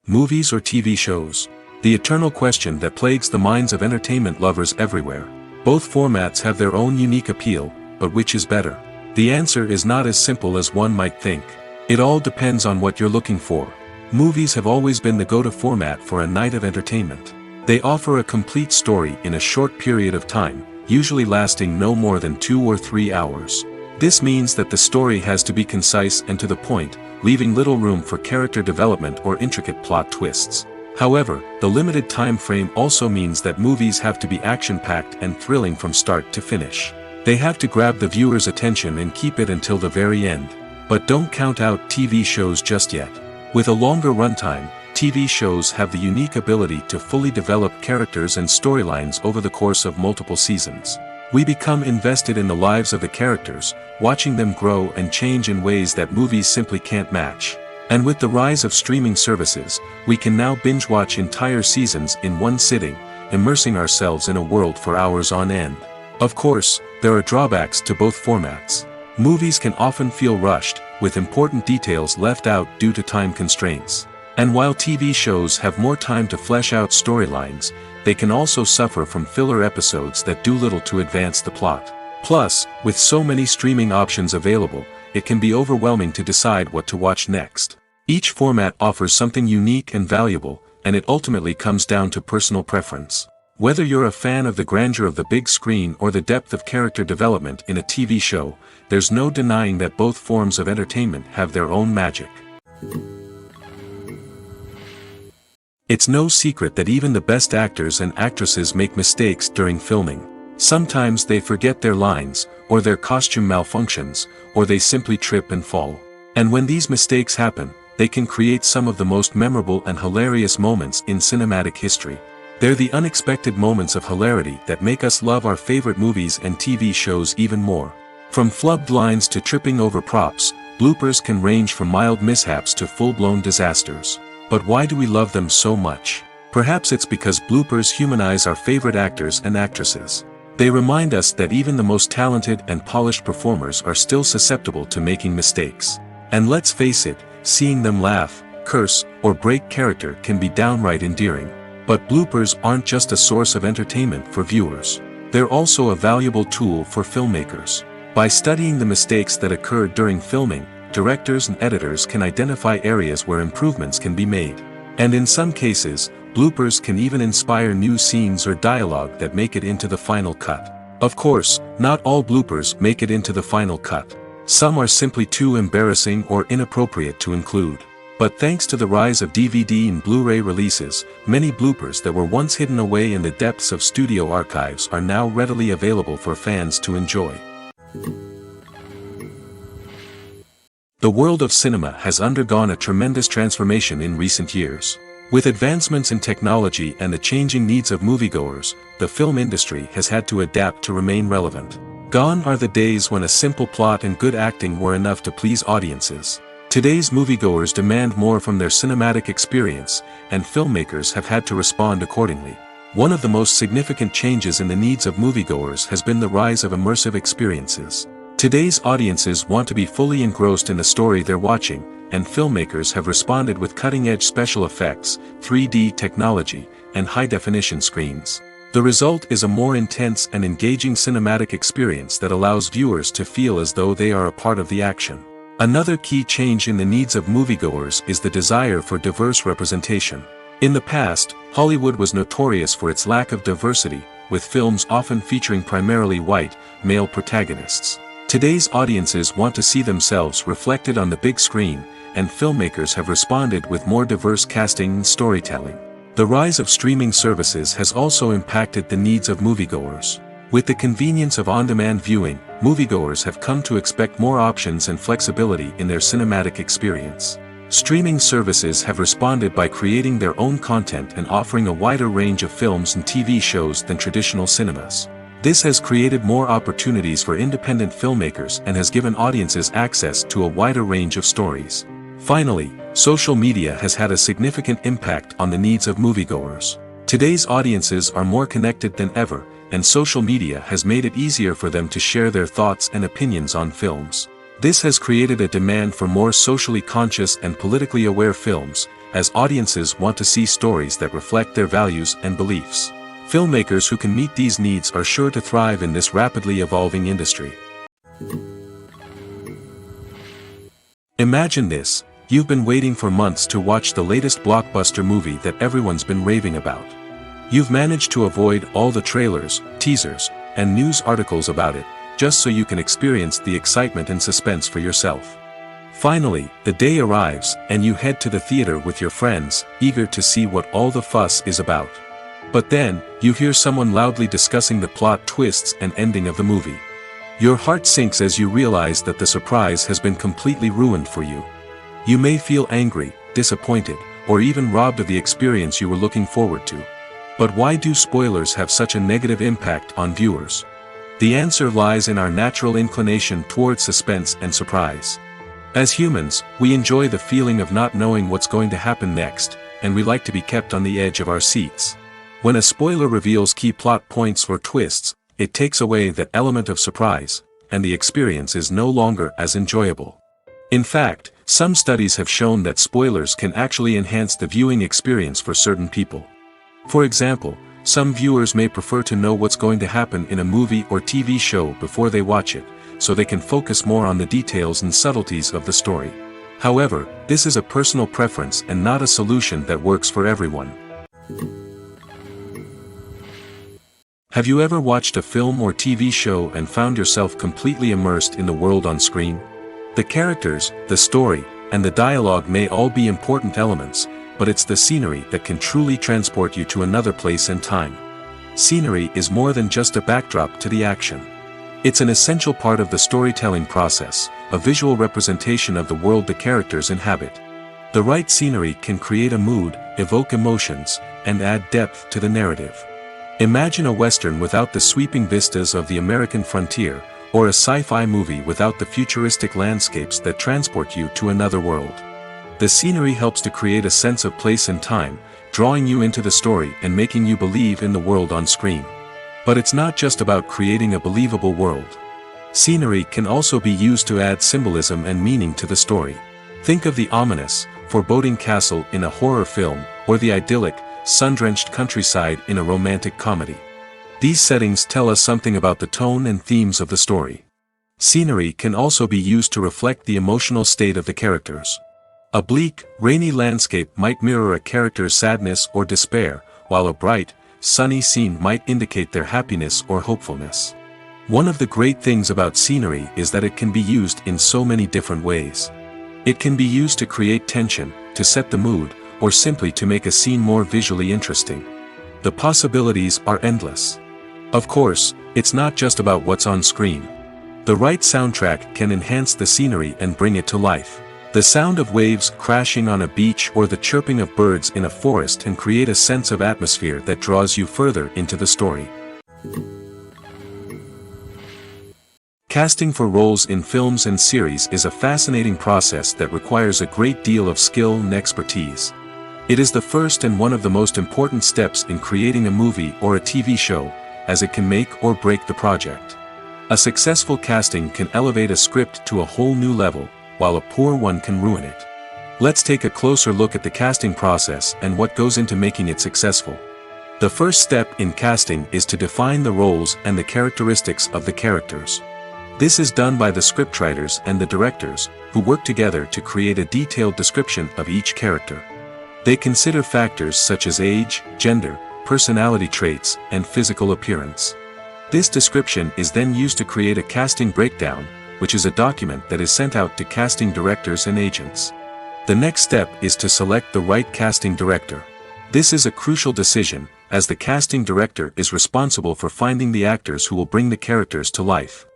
Movies or TV shows? The eternal question that plagues the minds of entertainment lovers everywhere. Both formats have their own unique appeal, but which is better? The answer is not as simple as one might think. It all depends on what you're looking for. Movies have always been the go-to format for a night of entertainment. They offer a complete story in a short period of time, usually lasting no more than 2 or 3 hours. This means that the story has to be concise and to the point, leaving little room for character development or intricate plot twists. However, the limited time frame also means that movies have to be action-packed and thrilling from start to finish. They have to grab the viewer's attention and keep it until the very end. But don't count out TV shows just yet. With a longer runtime, TV shows have the unique ability to fully develop characters and storylines over the course of multiple seasons. We become invested in the lives of the characters, watching them grow and change in ways that movies simply can't match. And with the rise of streaming services, we can now binge-watch entire seasons in one sitting, immersing ourselves in a world for hours on end. Of course, there are drawbacks to both formats. Movies can often feel rushed, with important details left out due to time constraints. And while TV shows have more time to flesh out storylines, they can also suffer from filler episodes that do little to advance the plot. Plus, with so many streaming options available, it can be overwhelming to decide what to watch next. Each format offers something unique and valuable, and it ultimately comes down to personal preference. Whether you're a fan of the grandeur of the big screen or the depth of character development in a TV show, there's no denying that both forms of entertainment have their own magic. It's no secret that even the best actors and actresses make mistakes during filming. Sometimes they forget their lines, or their costume malfunctions, or they simply trip and fall. And when these mistakes happen, they can create some of the most memorable and hilarious moments in cinematic history. They're the unexpected moments of hilarity that make us love our favorite movies and TV shows even more. From flubbed lines to tripping over props, bloopers can range from mild mishaps to full-blown disasters. But why do we love them so much? Perhaps it's because bloopers humanize our favorite actors and actresses. They remind us that even the most talented and polished performers are still susceptible to making mistakes. And let's face it, seeing them laugh, curse, or break character can be downright endearing. But bloopers aren't just a source of entertainment for viewers. They're also a valuable tool for filmmakers. By studying the mistakes that occurred during filming, directors and editors can identify areas where improvements can be made. And in some cases, bloopers can even inspire new scenes or dialogue that make it into the final cut. Of course, not all bloopers make it into the final cut. Some are simply too embarrassing or inappropriate to include. But thanks to the rise of DVD and Blu-ray releases, many bloopers that were once hidden away in the depths of studio archives are now readily available for fans to enjoy. The world of cinema has undergone a tremendous transformation in recent years. With advancements in technology and the changing needs of moviegoers, the film industry has had to adapt to remain relevant. Gone are the days when a simple plot and good acting were enough to please audiences. Today's moviegoers demand more from their cinematic experience, and filmmakers have had to respond accordingly. One of the most significant changes in the needs of moviegoers has been the rise of immersive experiences. Today's audiences want to be fully engrossed in the story they're watching, and filmmakers have responded with cutting-edge special effects, 3D technology, and high-definition screens. The result is a more intense and engaging cinematic experience that allows viewers to feel as though they are a part of the action. Another key change in the needs of moviegoers is the desire for diverse representation. In the past, Hollywood was notorious for its lack of diversity, with films often featuring primarily white, male protagonists. Today's audiences want to see themselves reflected on the big screen, and filmmakers have responded with more diverse casting and storytelling. The rise of streaming services has also impacted the needs of moviegoers. With the convenience of on-demand viewing, moviegoers have come to expect more options and flexibility in their cinematic experience. Streaming services have responded by creating their own content and offering a wider range of films and TV shows than traditional cinemas. This has created more opportunities for independent filmmakers and has given audiences access to a wider range of stories. Finally, social media has had a significant impact on the needs of moviegoers. Today's audiences are more connected than ever, and social media has made it easier for them to share their thoughts and opinions on films. This has created a demand for more socially conscious and politically aware films, as audiences want to see stories that reflect their values and beliefs. Filmmakers who can meet these needs are sure to thrive in this rapidly evolving industry. Imagine this: you've been waiting for months to watch the latest blockbuster movie that everyone's been raving about. You've managed to avoid all the trailers, teasers, and news articles about it, just so you can experience the excitement and suspense for yourself. Finally, the day arrives, and you head to the theater with your friends, eager to see what all the fuss is about. But then, you hear someone loudly discussing the plot twists and ending of the movie. Your heart sinks as you realize that the surprise has been completely ruined for you. You may feel angry, disappointed, or even robbed of the experience you were looking forward to. But why do spoilers have such a negative impact on viewers? The answer lies in our natural inclination toward suspense and surprise. As humans, we enjoy the feeling of not knowing what's going to happen next, and we like to be kept on the edge of our seats. When a spoiler reveals key plot points or twists, it takes away that element of surprise, and the experience is no longer as enjoyable. In fact, some studies have shown that spoilers can actually enhance the viewing experience for certain people. For example, some viewers may prefer to know what's going to happen in a movie or TV show before they watch it, so they can focus more on the details and subtleties of the story. However, this is a personal preference and not a solution that works for everyone. Have you ever watched a film or TV show and found yourself completely immersed in the world on screen? The characters, the story, and the dialogue may all be important elements, but it's the scenery that can truly transport you to another place and time. Scenery is more than just a backdrop to the action. It's an essential part of the storytelling process, a visual representation of the world the characters inhabit. The right scenery can create a mood, evoke emotions, and add depth to the narrative. Imagine a Western without the sweeping vistas of the American frontier, or a sci-fi movie without the futuristic landscapes that transport you to another world. The scenery helps to create a sense of place and time, drawing you into the story and making you believe in the world on screen. But it's not just about creating a believable world. Scenery can also be used to add symbolism and meaning to the story. Think of the ominous, foreboding castle in a horror film, or the idyllic, sun-drenched countryside in a romantic comedy. These settings tell us something about the tone and themes of the story. Scenery can also be used to reflect the emotional state of the characters. A bleak, rainy landscape might mirror a character's sadness or despair, while a bright, sunny scene might indicate their happiness or hopefulness. One of the great things about scenery is that it can be used in so many different ways. It can be used to create tension, to set the mood, or simply to make a scene more visually interesting. The possibilities are endless. Of course, it's not just about what's on screen. The right soundtrack can enhance the scenery and bring it to life. The sound of waves crashing on a beach or the chirping of birds in a forest can create a sense of atmosphere that draws you further into the story. Casting for roles in films and series is a fascinating process that requires a great deal of skill and expertise. It is the first and one of the most important steps in creating a movie or a TV show, as it can make or break the project. A successful casting can elevate a script to a whole new level, while a poor one can ruin it. Let's take a closer look at the casting process and what goes into making it successful. The first step in casting is to define the roles and the characteristics of the characters. This is done by the scriptwriters and the directors, who work together to create a detailed description of each character. They consider factors such as age, gender, personality traits, and physical appearance. This description is then used to create a casting breakdown, which is a document that is sent out to casting directors and agents. The next step is to select the right casting director. This is a crucial decision, as the casting director is responsible for finding the actors who will bring the characters to life.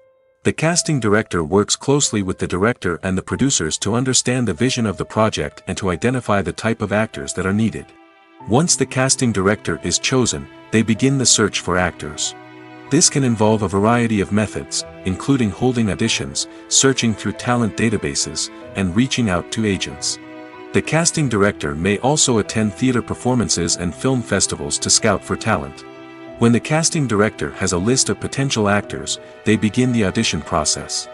The casting director works closely with the director and the producers to understand the vision of the project and to identify the type of actors that are needed. Once the casting director is chosen, they begin the search for actors. This can involve a variety of methods, including holding auditions, searching through talent databases, and reaching out to agents. The casting director may also attend theater performances and film festivals to scout for talent. When the casting director has a list of potential actors, they begin the audition process.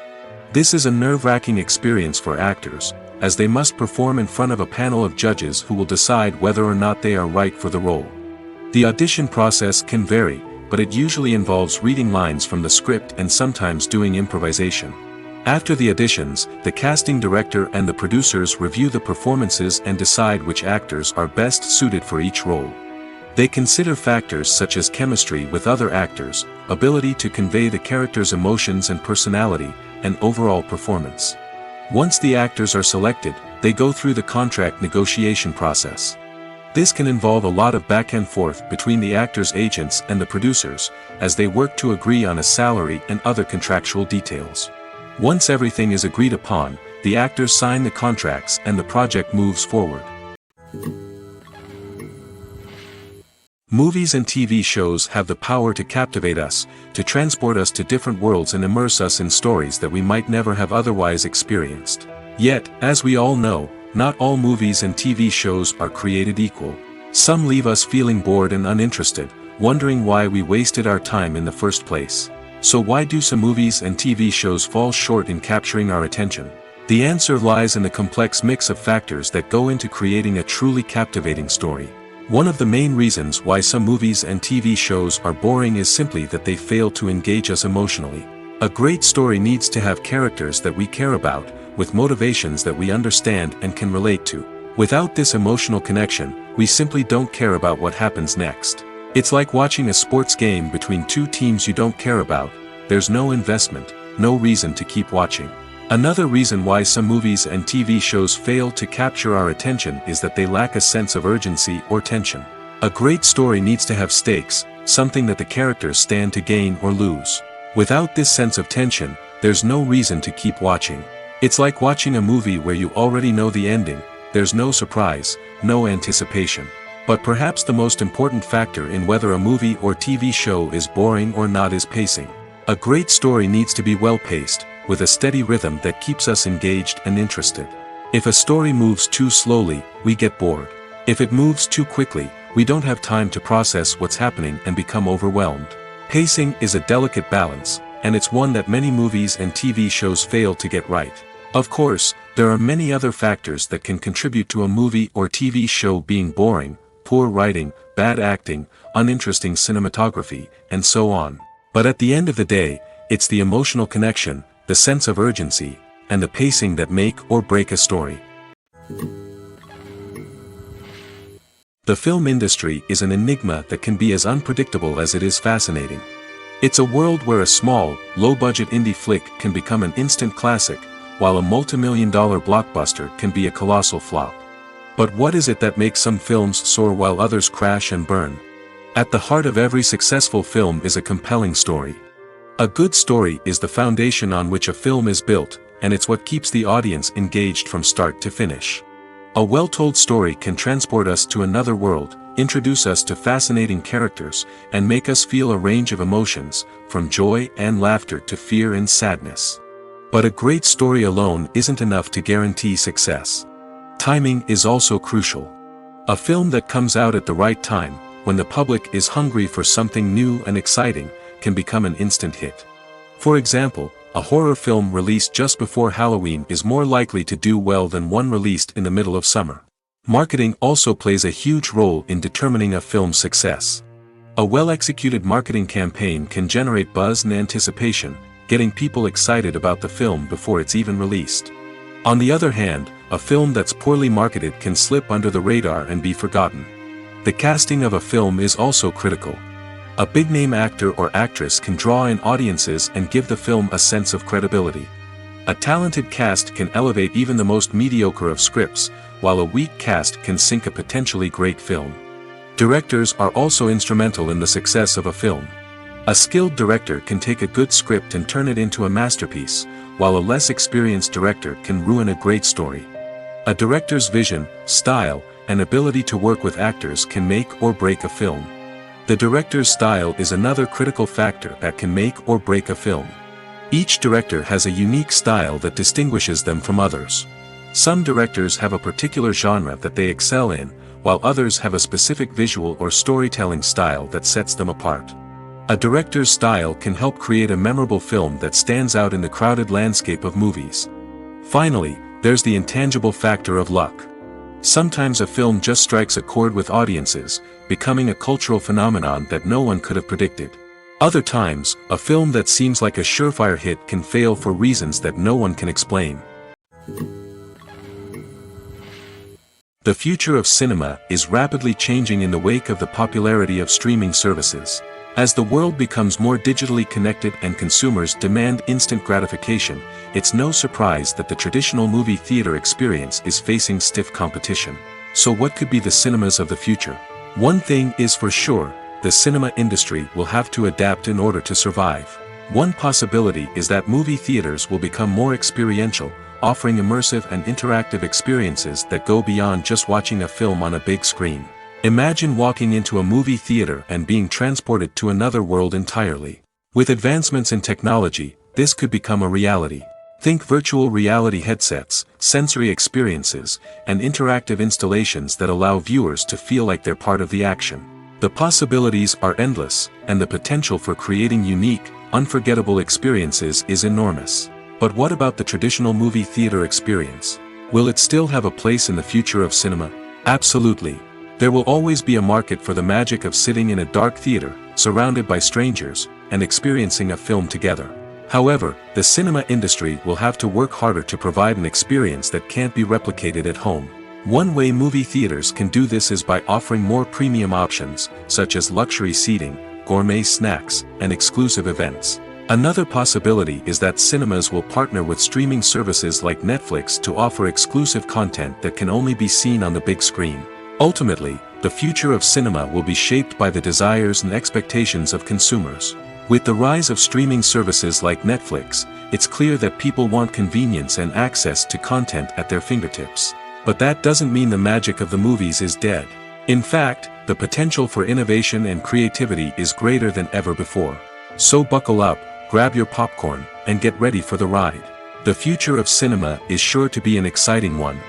This is a nerve-wracking experience for actors, as they must perform in front of a panel of judges who will decide whether or not they are right for the role. The audition process can vary, but it usually involves reading lines from the script and sometimes doing improvisation. After the auditions, the casting director and the producers review the performances and decide which actors are best suited for each role. They consider factors such as chemistry with other actors, ability to convey the character's emotions and personality, and overall performance. Once the actors are selected, they go through the contract negotiation process. This can involve a lot of back and forth between the actors' agents and the producers, as they work to agree on a salary and other contractual details. Once everything is agreed upon, the actors sign the contracts and the project moves forward. Movies and TV shows have the power to captivate us, to transport us to different worlds and immerse us in stories that we might never have otherwise experienced. Yet, as we all know, not all movies and TV shows are created equal. Some leave us feeling bored and uninterested, wondering why we wasted our time in the first place. So why do some movies and TV shows fall short in capturing our attention? The answer lies in the complex mix of factors that go into creating a truly captivating story. One of the main reasons why some movies and TV shows are boring is simply that they fail to engage us emotionally. A great story needs to have characters that we care about, with motivations that we understand and can relate to. Without this emotional connection, we simply don't care about what happens next. It's like watching a sports game between two teams you don't care about. There's no investment, no reason to keep watching. Another reason why some movies and TV shows fail to capture our attention is that they lack a sense of urgency or tension. A great story needs to have stakes, something that the characters stand to gain or lose. Without this sense of tension, there's no reason to keep watching. It's like watching a movie where you already know the ending. There's no surprise, no anticipation. But perhaps the most important factor in whether a movie or TV show is boring or not is pacing. A great story needs to be well-paced, with a steady rhythm that keeps us engaged and interested. If a story moves too slowly, we get bored. If it moves too quickly, we don't have time to process what's happening and become overwhelmed. Pacing is a delicate balance, and it's one that many movies and TV shows fail to get right. Of course, there are many other factors that can contribute to a movie or TV show being boring: poor writing, bad acting, uninteresting cinematography, and so on. But at the end of the day, it's the emotional connection, the sense of urgency, and the pacing that make or break a story. The film industry is an enigma that can be as unpredictable as it is fascinating. It's a world where a small, low-budget indie flick can become an instant classic, while a multi-million-dollar blockbuster can be a colossal flop. But what is it that makes some films soar while others crash and burn? At the heart of every successful film is a compelling story. A good story is the foundation on which a film is built, and it's what keeps the audience engaged from start to finish. A well-told story can transport us to another world, introduce us to fascinating characters, and make us feel a range of emotions, from joy and laughter to fear and sadness. But a great story alone isn't enough to guarantee success. Timing is also crucial. A film that comes out at the right time, when the public is hungry for something new and exciting, can become an instant hit. For example, a horror film released just before Halloween is more likely to do well than one released in the middle of summer. Marketing also plays a huge role in determining a film's success. A well-executed marketing campaign can generate buzz and anticipation, getting people excited about the film before it's even released. On the other hand, a film that's poorly marketed can slip under the radar and be forgotten. The casting of a film is also critical. A big-name actor or actress can draw in audiences and give the film a sense of credibility. A talented cast can elevate even the most mediocre of scripts, while a weak cast can sink a potentially great film. Directors are also instrumental in the success of a film. A skilled director can take a good script and turn it into a masterpiece, while a less experienced director can ruin a great story. A director's vision, style, and ability to work with actors can make or break a film. The director's style is another critical factor that can make or break a film. Each director has a unique style that distinguishes them from others. Some directors have a particular genre that they excel in, while others have a specific visual or storytelling style that sets them apart. A director's style can help create a memorable film that stands out in the crowded landscape of movies. Finally, there's the intangible factor of luck. Sometimes a film just strikes a chord with audiences, becoming a cultural phenomenon that no one could have predicted. Other times, a film that seems like a surefire hit can fail for reasons that no one can explain. The future of cinema is rapidly changing in the wake of the popularity of streaming services. As the world becomes more digitally connected and consumers demand instant gratification, it's no surprise that the traditional movie theater experience is facing stiff competition. So what could be the cinemas of the future? One thing is for sure, the cinema industry will have to adapt in order to survive. One possibility is that movie theaters will become more experiential, offering immersive and interactive experiences that go beyond just watching a film on a big screen. Imagine walking into a movie theater and being transported to another world entirely. With advancements in technology, this could become a reality. Think virtual reality headsets, sensory experiences, and interactive installations that allow viewers to feel like they're part of the action. The possibilities are endless, and the potential for creating unique, unforgettable experiences is enormous. But what about the traditional movie theater experience? Will it still have a place in the future of cinema? Absolutely. There will always be a market for the magic of sitting in a dark theater, surrounded by strangers, and experiencing a film together. However, the cinema industry will have to work harder to provide an experience that can't be replicated at home. One way movie theaters can do this is by offering more premium options, such as luxury seating, gourmet snacks, and exclusive events. Another possibility is that cinemas will partner with streaming services like Netflix to offer exclusive content that can only be seen on the big screen. Ultimately, the future of cinema will be shaped by the desires and expectations of consumers. With the rise of streaming services like Netflix, it's clear that people want convenience and access to content at their fingertips. But that doesn't mean the magic of the movies is dead. In fact, the potential for innovation and creativity is greater than ever before. So buckle up, grab your popcorn, and get ready for the ride. The future of cinema is sure to be an exciting one.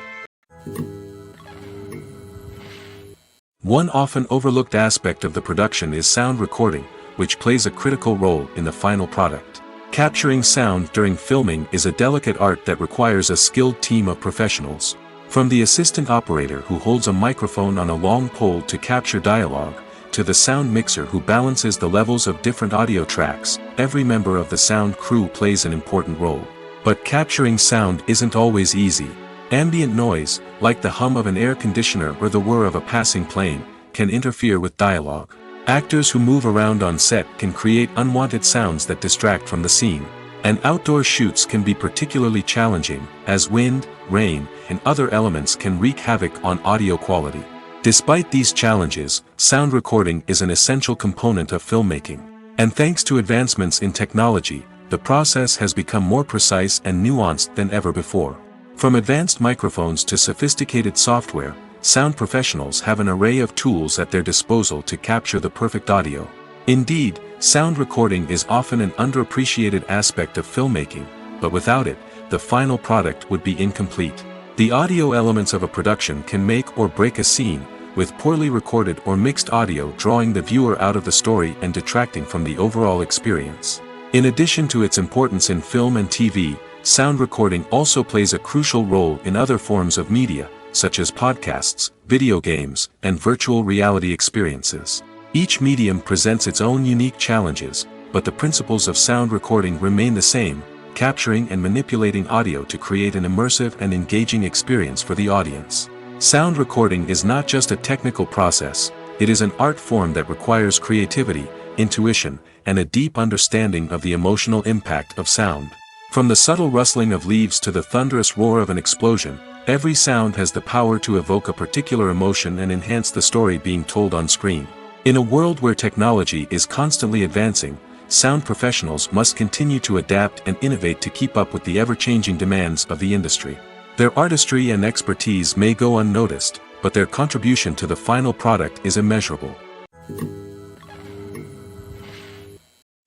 One often overlooked aspect of the production is sound recording, which plays a critical role in the final product. Capturing sound during filming is a delicate art that requires a skilled team of professionals. From the assistant operator who holds a microphone on a long pole to capture dialogue, to the sound mixer who balances the levels of different audio tracks, every member of the sound crew plays an important role. But capturing sound isn't always easy. Ambient noise, like the hum of an air conditioner or the whir of a passing plane, can interfere with dialogue. Actors who move around on set can create unwanted sounds that distract from the scene. And outdoor shoots can be particularly challenging, as wind, rain, and other elements can wreak havoc on audio quality. Despite these challenges, sound recording is an essential component of filmmaking. And thanks to advancements in technology, the process has become more precise and nuanced than ever before. From advanced microphones to sophisticated software, sound professionals have an array of tools at their disposal to capture the perfect audio. Indeed, sound recording is often an underappreciated aspect of filmmaking, but without it, the final product would be incomplete. The audio elements of a production can make or break a scene, with poorly recorded or mixed audio drawing the viewer out of the story and detracting from the overall experience. In addition to its importance in film and TV, sound recording also plays a crucial role in other forms of media, such as podcasts, video games, and virtual reality experiences. Each medium presents its own unique challenges, but the principles of sound recording remain the same: capturing and manipulating audio to create an immersive and engaging experience for the audience. Sound recording is not just a technical process, it is an art form that requires creativity, intuition, and a deep understanding of the emotional impact of sound. From the subtle rustling of leaves to the thunderous roar of an explosion, Every sound has the power to evoke a particular emotion and enhance the story being told on screen. In a world where technology is constantly advancing, sound professionals must continue to adapt and innovate to keep up with the ever-changing demands of the industry. Their artistry and expertise may go unnoticed, but their contribution to the final product is immeasurable.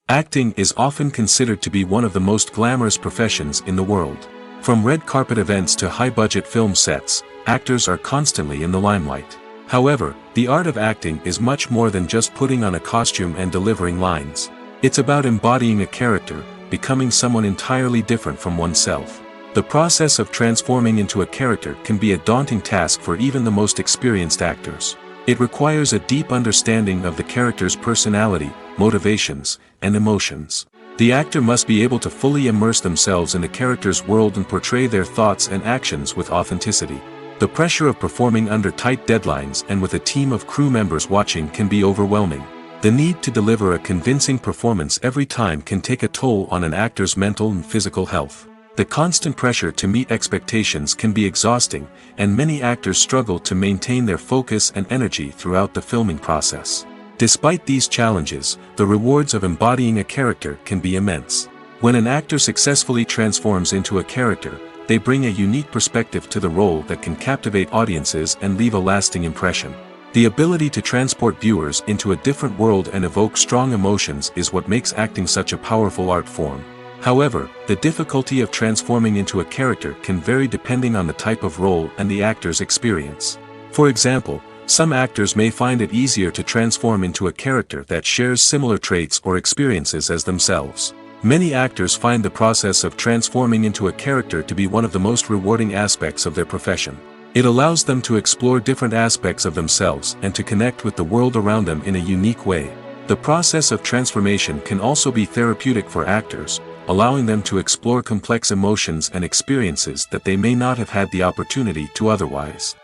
Acting is often considered to be one of the most glamorous professions in the world. From red carpet events to high-budget film sets, actors are constantly in the limelight. However, the art of acting is much more than just putting on a costume and delivering lines. It's about embodying a character, becoming someone entirely different from oneself. The process of transforming into a character can be a daunting task for even the most experienced actors. It requires a deep understanding of the character's personality, motivations, and emotions. The actor must be able to fully immerse themselves in the character's world and portray their thoughts and actions with authenticity. The pressure of performing under tight deadlines and with a team of crew members watching can be overwhelming. The need to deliver a convincing performance every time can take a toll on an actor's mental and physical health. The constant pressure to meet expectations can be exhausting, and many actors struggle to maintain their focus and energy throughout the filming process. Despite these challenges, the rewards of embodying a character can be immense. When an actor successfully transforms into a character, they bring a unique perspective to the role that can captivate audiences and leave a lasting impression. The ability to transport viewers into a different world and evoke strong emotions is what makes acting such a powerful art form. However, the difficulty of transforming into a character can vary depending on the type of role and the actor's experience. For example, some actors may find it easier to transform into a character that shares similar traits or experiences as themselves. Many actors find the process of transforming into a character to be one of the most rewarding aspects of their profession. It allows them to explore different aspects of themselves and to connect with the world around them in a unique way. The process of transformation can also be therapeutic for actors, allowing them to explore complex emotions and experiences that they may not have had the opportunity to otherwise.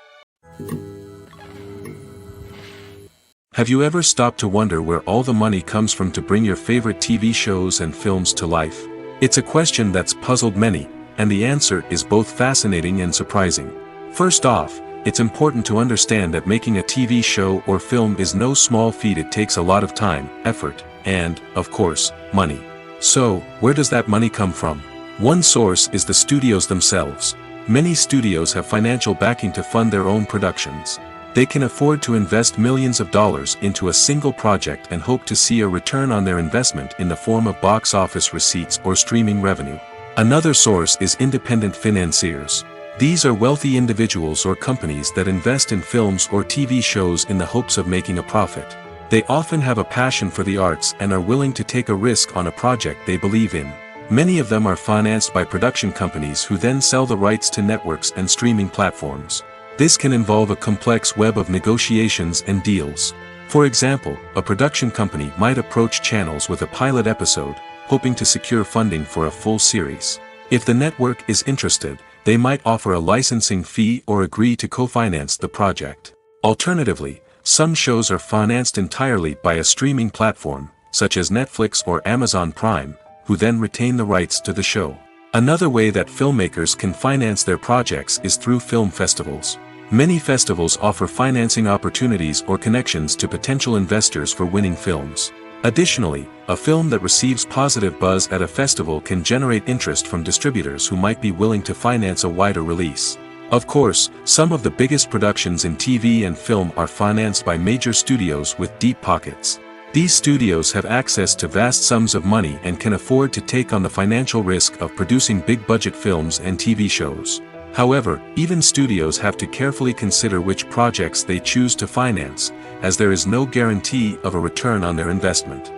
Have you ever stopped to wonder where all the money comes from to bring your favorite TV shows and films to life? It's a question that's puzzled many, and the answer is both fascinating and surprising. First off, it's important to understand that making a TV show or film is no small feat. It takes a lot of time, effort, and, of course, money. So, where does that money come from? One source is the studios themselves. Many studios have financial backing to fund their own productions. They can afford to invest millions of dollars into a single project and hope to see a return on their investment in the form of box office receipts or streaming revenue. Another source is independent financiers. These are wealthy individuals or companies that invest in films or TV shows in the hopes of making a profit. They often have a passion for the arts and are willing to take a risk on a project they believe in. Many of them are financed by production companies who then sell the rights to networks and streaming platforms. This can involve a complex web of negotiations and deals. For example, a production company might approach channels with a pilot episode, hoping to secure funding for a full series. If the network is interested, they might offer a licensing fee or agree to co-finance the project. Alternatively, some shows are financed entirely by a streaming platform, such as Netflix or Amazon Prime, who then retain the rights to the show. Another way that filmmakers can finance their projects is through film festivals. Many festivals offer financing opportunities or connections to potential investors for winning films. Additionally, a film that receives positive buzz at a festival can generate interest from distributors who might be willing to finance a wider release. Of course, some of the biggest productions in TV and film are financed by major studios with deep pockets. These studios have access to vast sums of money and can afford to take on the financial risk of producing big-budget films and TV shows. However, even studios have to carefully consider which projects they choose to finance, as there is no guarantee of a return on their investment.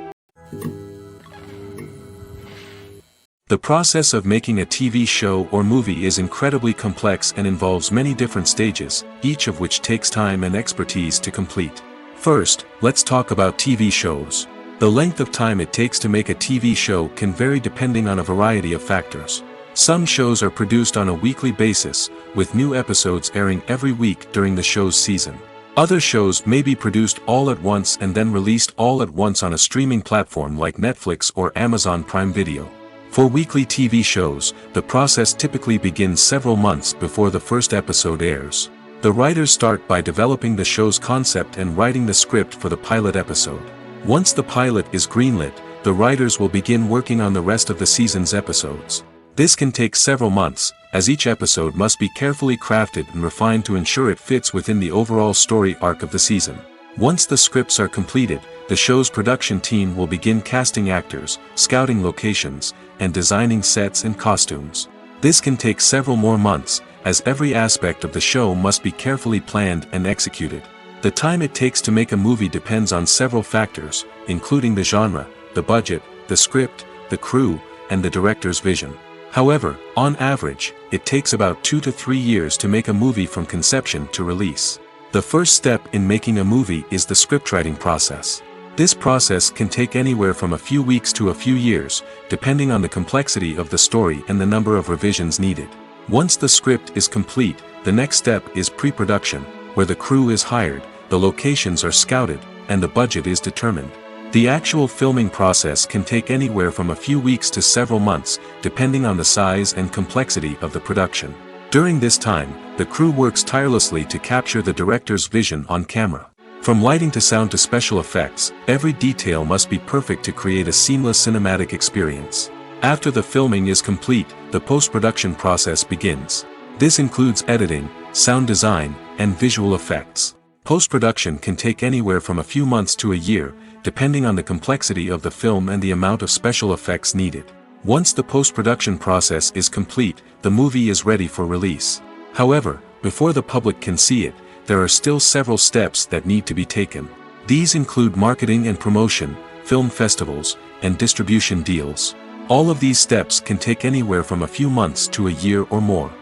The process of making a TV show or movie is incredibly complex and involves many different stages, each of which takes time and expertise to complete. First, let's talk about TV shows. The length of time it takes to make a TV show can vary depending on a variety of factors. Some shows are produced on a weekly basis, with new episodes airing every week during the show's season. Other shows may be produced all at once and then released all at once on a streaming platform like Netflix or Amazon Prime Video. For weekly TV shows, the process typically begins several months before the first episode airs. The writers start by developing the show's concept and writing the script for the pilot episode. Once the pilot is greenlit, the writers will begin working on the rest of the season's episodes. This can take several months, as each episode must be carefully crafted and refined to ensure it fits within the overall story arc of the season. Once the scripts are completed, the show's production team will begin casting actors, scouting locations, and designing sets and costumes. This can take several more months, as every aspect of the show must be carefully planned and executed. The time it takes to make a movie depends on several factors, including the genre, the budget, the script, the crew, and the director's vision. However, on average, it takes about 2 to 3 years to make a movie from conception to release. The first step in making a movie is the scriptwriting process. This process can take anywhere from a few weeks to a few years, depending on the complexity of the story and the number of revisions needed. Once the script is complete, the next step is pre-production, where the crew is hired, the locations are scouted, and the budget is determined. The actual filming process can take anywhere from a few weeks to several months, depending on the size and complexity of the production. During this time, the crew works tirelessly to capture the director's vision on camera. From lighting to sound to special effects, every detail must be perfect to create a seamless cinematic experience. After the filming is complete, the post-production process begins. This includes editing, sound design, and visual effects. Post-production can take anywhere from a few months to a year, depending on the complexity of the film and the amount of special effects needed. Once the post-production process is complete, the movie is ready for release. However, before the public can see it, there are still several steps that need to be taken. These include marketing and promotion, film festivals, and distribution deals. All of these steps can take anywhere from a few months to a year or more.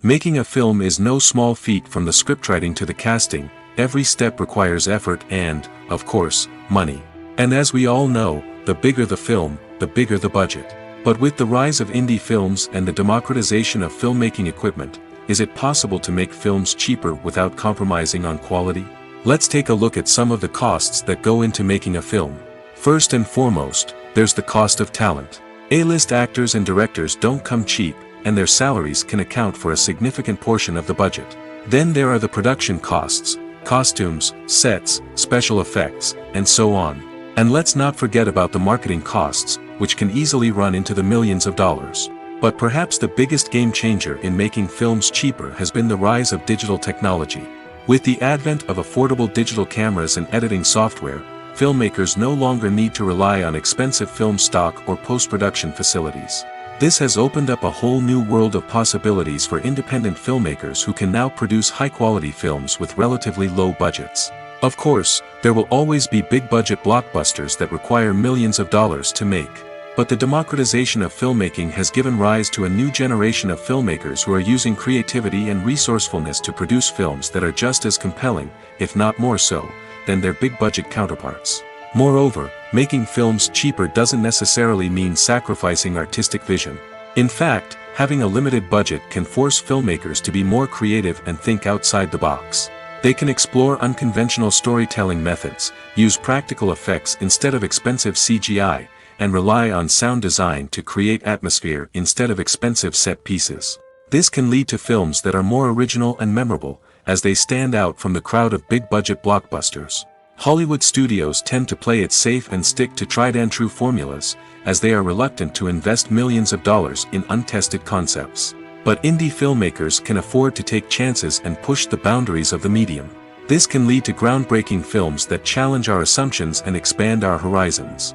Making a film is no small feat. From the scriptwriting to the casting, every step requires effort and, of course, money. And as we all know, the bigger the film, the bigger the budget. But with the rise of indie films and the democratization of filmmaking equipment, is it possible to make films cheaper without compromising on quality? Let's take a look at some of the costs that go into making a film. First and foremost, there's the cost of talent. A-list actors and directors don't come cheap, and their salaries can account for a significant portion of the budget. Then there are the production costs, costumes, sets, special effects, and so on. And let's not forget about the marketing costs, which can easily run into the millions of dollars. But perhaps the biggest game changer in making films cheaper has been the rise of digital technology. With the advent of affordable digital cameras and editing software, filmmakers no longer need to rely on expensive film stock or post-production facilities. This has opened up a whole new world of possibilities for independent filmmakers who can now produce high-quality films with relatively low budgets. Of course, there will always be big-budget blockbusters that require millions of dollars to make. But the democratization of filmmaking has given rise to a new generation of filmmakers who are using creativity and resourcefulness to produce films that are just as compelling, if not more so, than their big-budget counterparts. Moreover, making films cheaper doesn't necessarily mean sacrificing artistic vision. In fact, having a limited budget can force filmmakers to be more creative and think outside the box. They can explore unconventional storytelling methods, use practical effects instead of expensive CGI, and rely on sound design to create atmosphere instead of expensive set pieces. This can lead to films that are more original and memorable, as they stand out from the crowd of big-budget blockbusters. Hollywood studios tend to play it safe and stick to tried-and-true formulas, as they are reluctant to invest millions of dollars in untested concepts. But indie filmmakers can afford to take chances and push the boundaries of the medium. This can lead to groundbreaking films that challenge our assumptions and expand our horizons.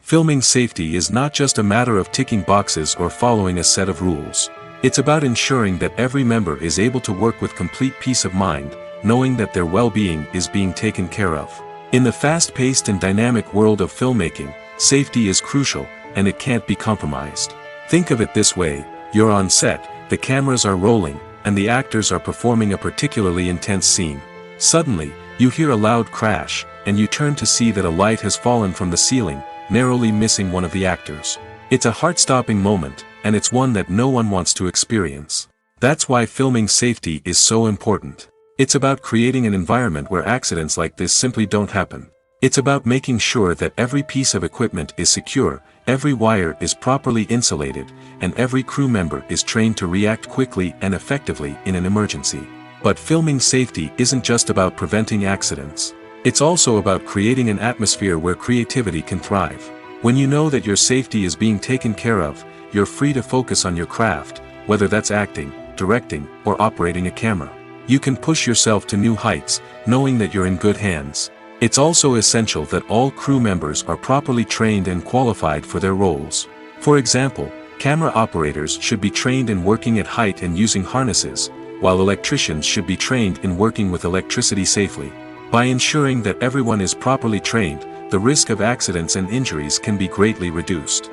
Filming safety is not just a matter of ticking boxes or following a set of rules. It's about ensuring that every member is able to work with complete peace of mind, knowing that their well-being is being taken care of. In the fast-paced and dynamic world of filmmaking, safety is crucial, and it can't be compromised. Think of it this way: you're on set, the cameras are rolling, and the actors are performing a particularly intense scene. Suddenly, you hear a loud crash, and you turn to see that a light has fallen from the ceiling, narrowly missing one of the actors. It's a heart-stopping moment, and it's one that no one wants to experience. That's why filming safety is so important. It's about creating an environment where accidents like this simply don't happen. It's about making sure that every piece of equipment is secure, every wire is properly insulated, and every crew member is trained to react quickly and effectively in an emergency. But filming safety isn't just about preventing accidents. It's also about creating an atmosphere where creativity can thrive. When you know that your safety is being taken care of, you're free to focus on your craft, whether that's acting, directing, or operating a camera. You can push yourself to new heights, knowing that you're in good hands. It's also essential that all crew members are properly trained and qualified for their roles. For example, camera operators should be trained in working at height and using harnesses, while electricians should be trained in working with electricity safely. By ensuring that everyone is properly trained, the risk of accidents and injuries can be greatly reduced.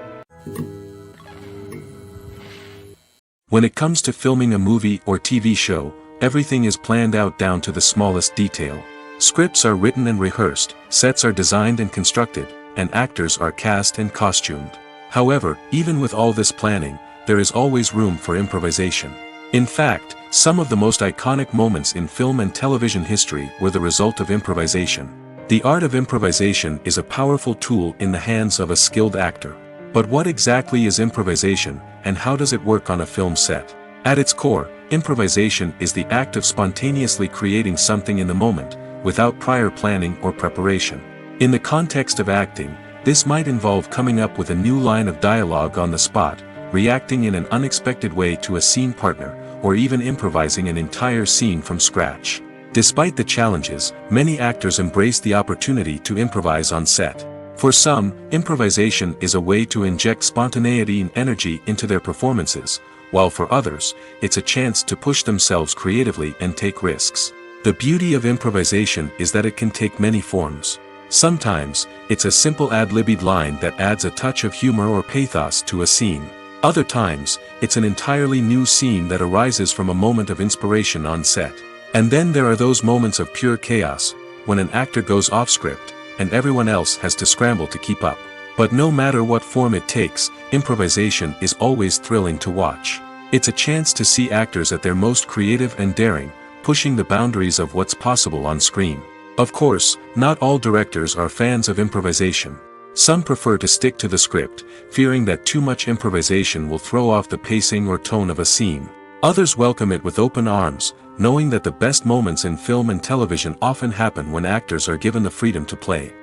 When it comes to filming a movie or TV show, everything is planned out down to the smallest detail. Scripts are written and rehearsed, sets are designed and constructed, and actors are cast and costumed. However, even with all this planning, there is always room for improvisation. In fact, some of the most iconic moments in film and television history were the result of improvisation. The art of improvisation is a powerful tool in the hands of a skilled actor. But what exactly is improvisation, and how does it work on a film set? At its core, improvisation is the act of spontaneously creating something in the moment, without prior planning or preparation. In the context of acting, this might involve coming up with a new line of dialogue on the spot, reacting in an unexpected way to a scene partner, or even improvising an entire scene from scratch. Despite the challenges, many actors embrace the opportunity to improvise on set. For some, improvisation is a way to inject spontaneity and energy into their performances, while for others, it's a chance to push themselves creatively and take risks. The beauty of improvisation is that it can take many forms. Sometimes, it's a simple ad-libbed line that adds a touch of humor or pathos to a scene. Other times, it's an entirely new scene that arises from a moment of inspiration on set. And then there are those moments of pure chaos, when an actor goes off script, and everyone else has to scramble to keep up. But no matter what form it takes, improvisation is always thrilling to watch. It's a chance to see actors at their most creative and daring, pushing the boundaries of what's possible on screen. Of course, not all directors are fans of improvisation. Some prefer to stick to the script, fearing that too much improvisation will throw off the pacing or tone of a scene. Others welcome it with open arms, knowing that the best moments in film and television often happen when actors are given the freedom to play.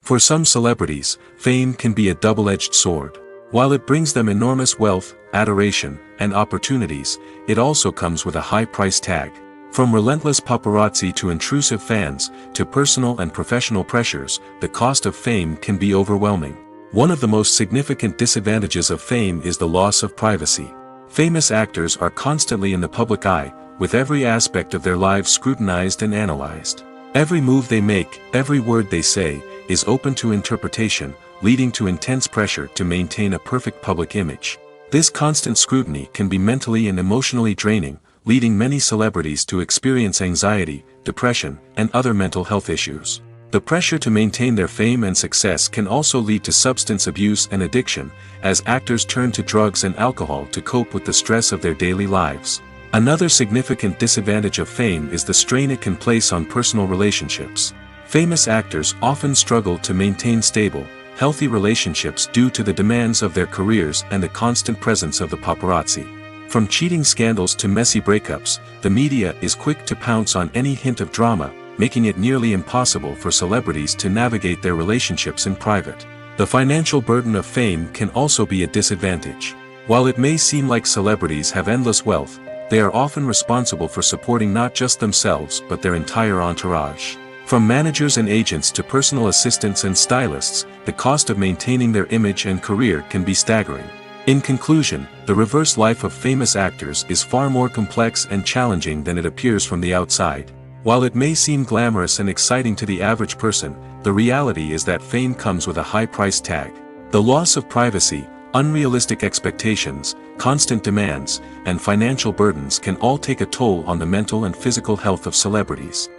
For some celebrities, fame can be a double-edged sword. While it brings them enormous wealth, adoration, and opportunities, it also comes with a high price tag. From relentless paparazzi to intrusive fans, to personal and professional pressures, the cost of fame can be overwhelming. One of the most significant disadvantages of fame is the loss of privacy. Famous actors are constantly in the public eye, with every aspect of their lives scrutinized and analyzed. Every move they make, every word they say, is open to interpretation, leading to intense pressure to maintain a perfect public image. This constant scrutiny can be mentally and emotionally draining, leading many celebrities to experience anxiety, depression, and other mental health issues. The pressure to maintain their fame and success can also lead to substance abuse and addiction, as actors turn to drugs and alcohol to cope with the stress of their daily lives. Another significant disadvantage of fame is the strain it can place on personal relationships. Famous actors often struggle to maintain stable, healthy relationships due to the demands of their careers and the constant presence of the paparazzi. From cheating scandals to messy breakups, the media is quick to pounce on any hint of drama, making it nearly impossible for celebrities to navigate their relationships in private. The financial burden of fame can also be a disadvantage. While it may seem like celebrities have endless wealth, they are often responsible for supporting not just themselves but their entire entourage. From managers and agents to personal assistants and stylists, the cost of maintaining their image and career can be staggering. In conclusion, the reverse life of famous actors is far more complex and challenging than it appears from the outside. While it may seem glamorous and exciting to the average person, the reality is that fame comes with a high price tag. The loss of privacy, unrealistic expectations, constant demands, and financial burdens can all take a toll on the mental and physical health of celebrities.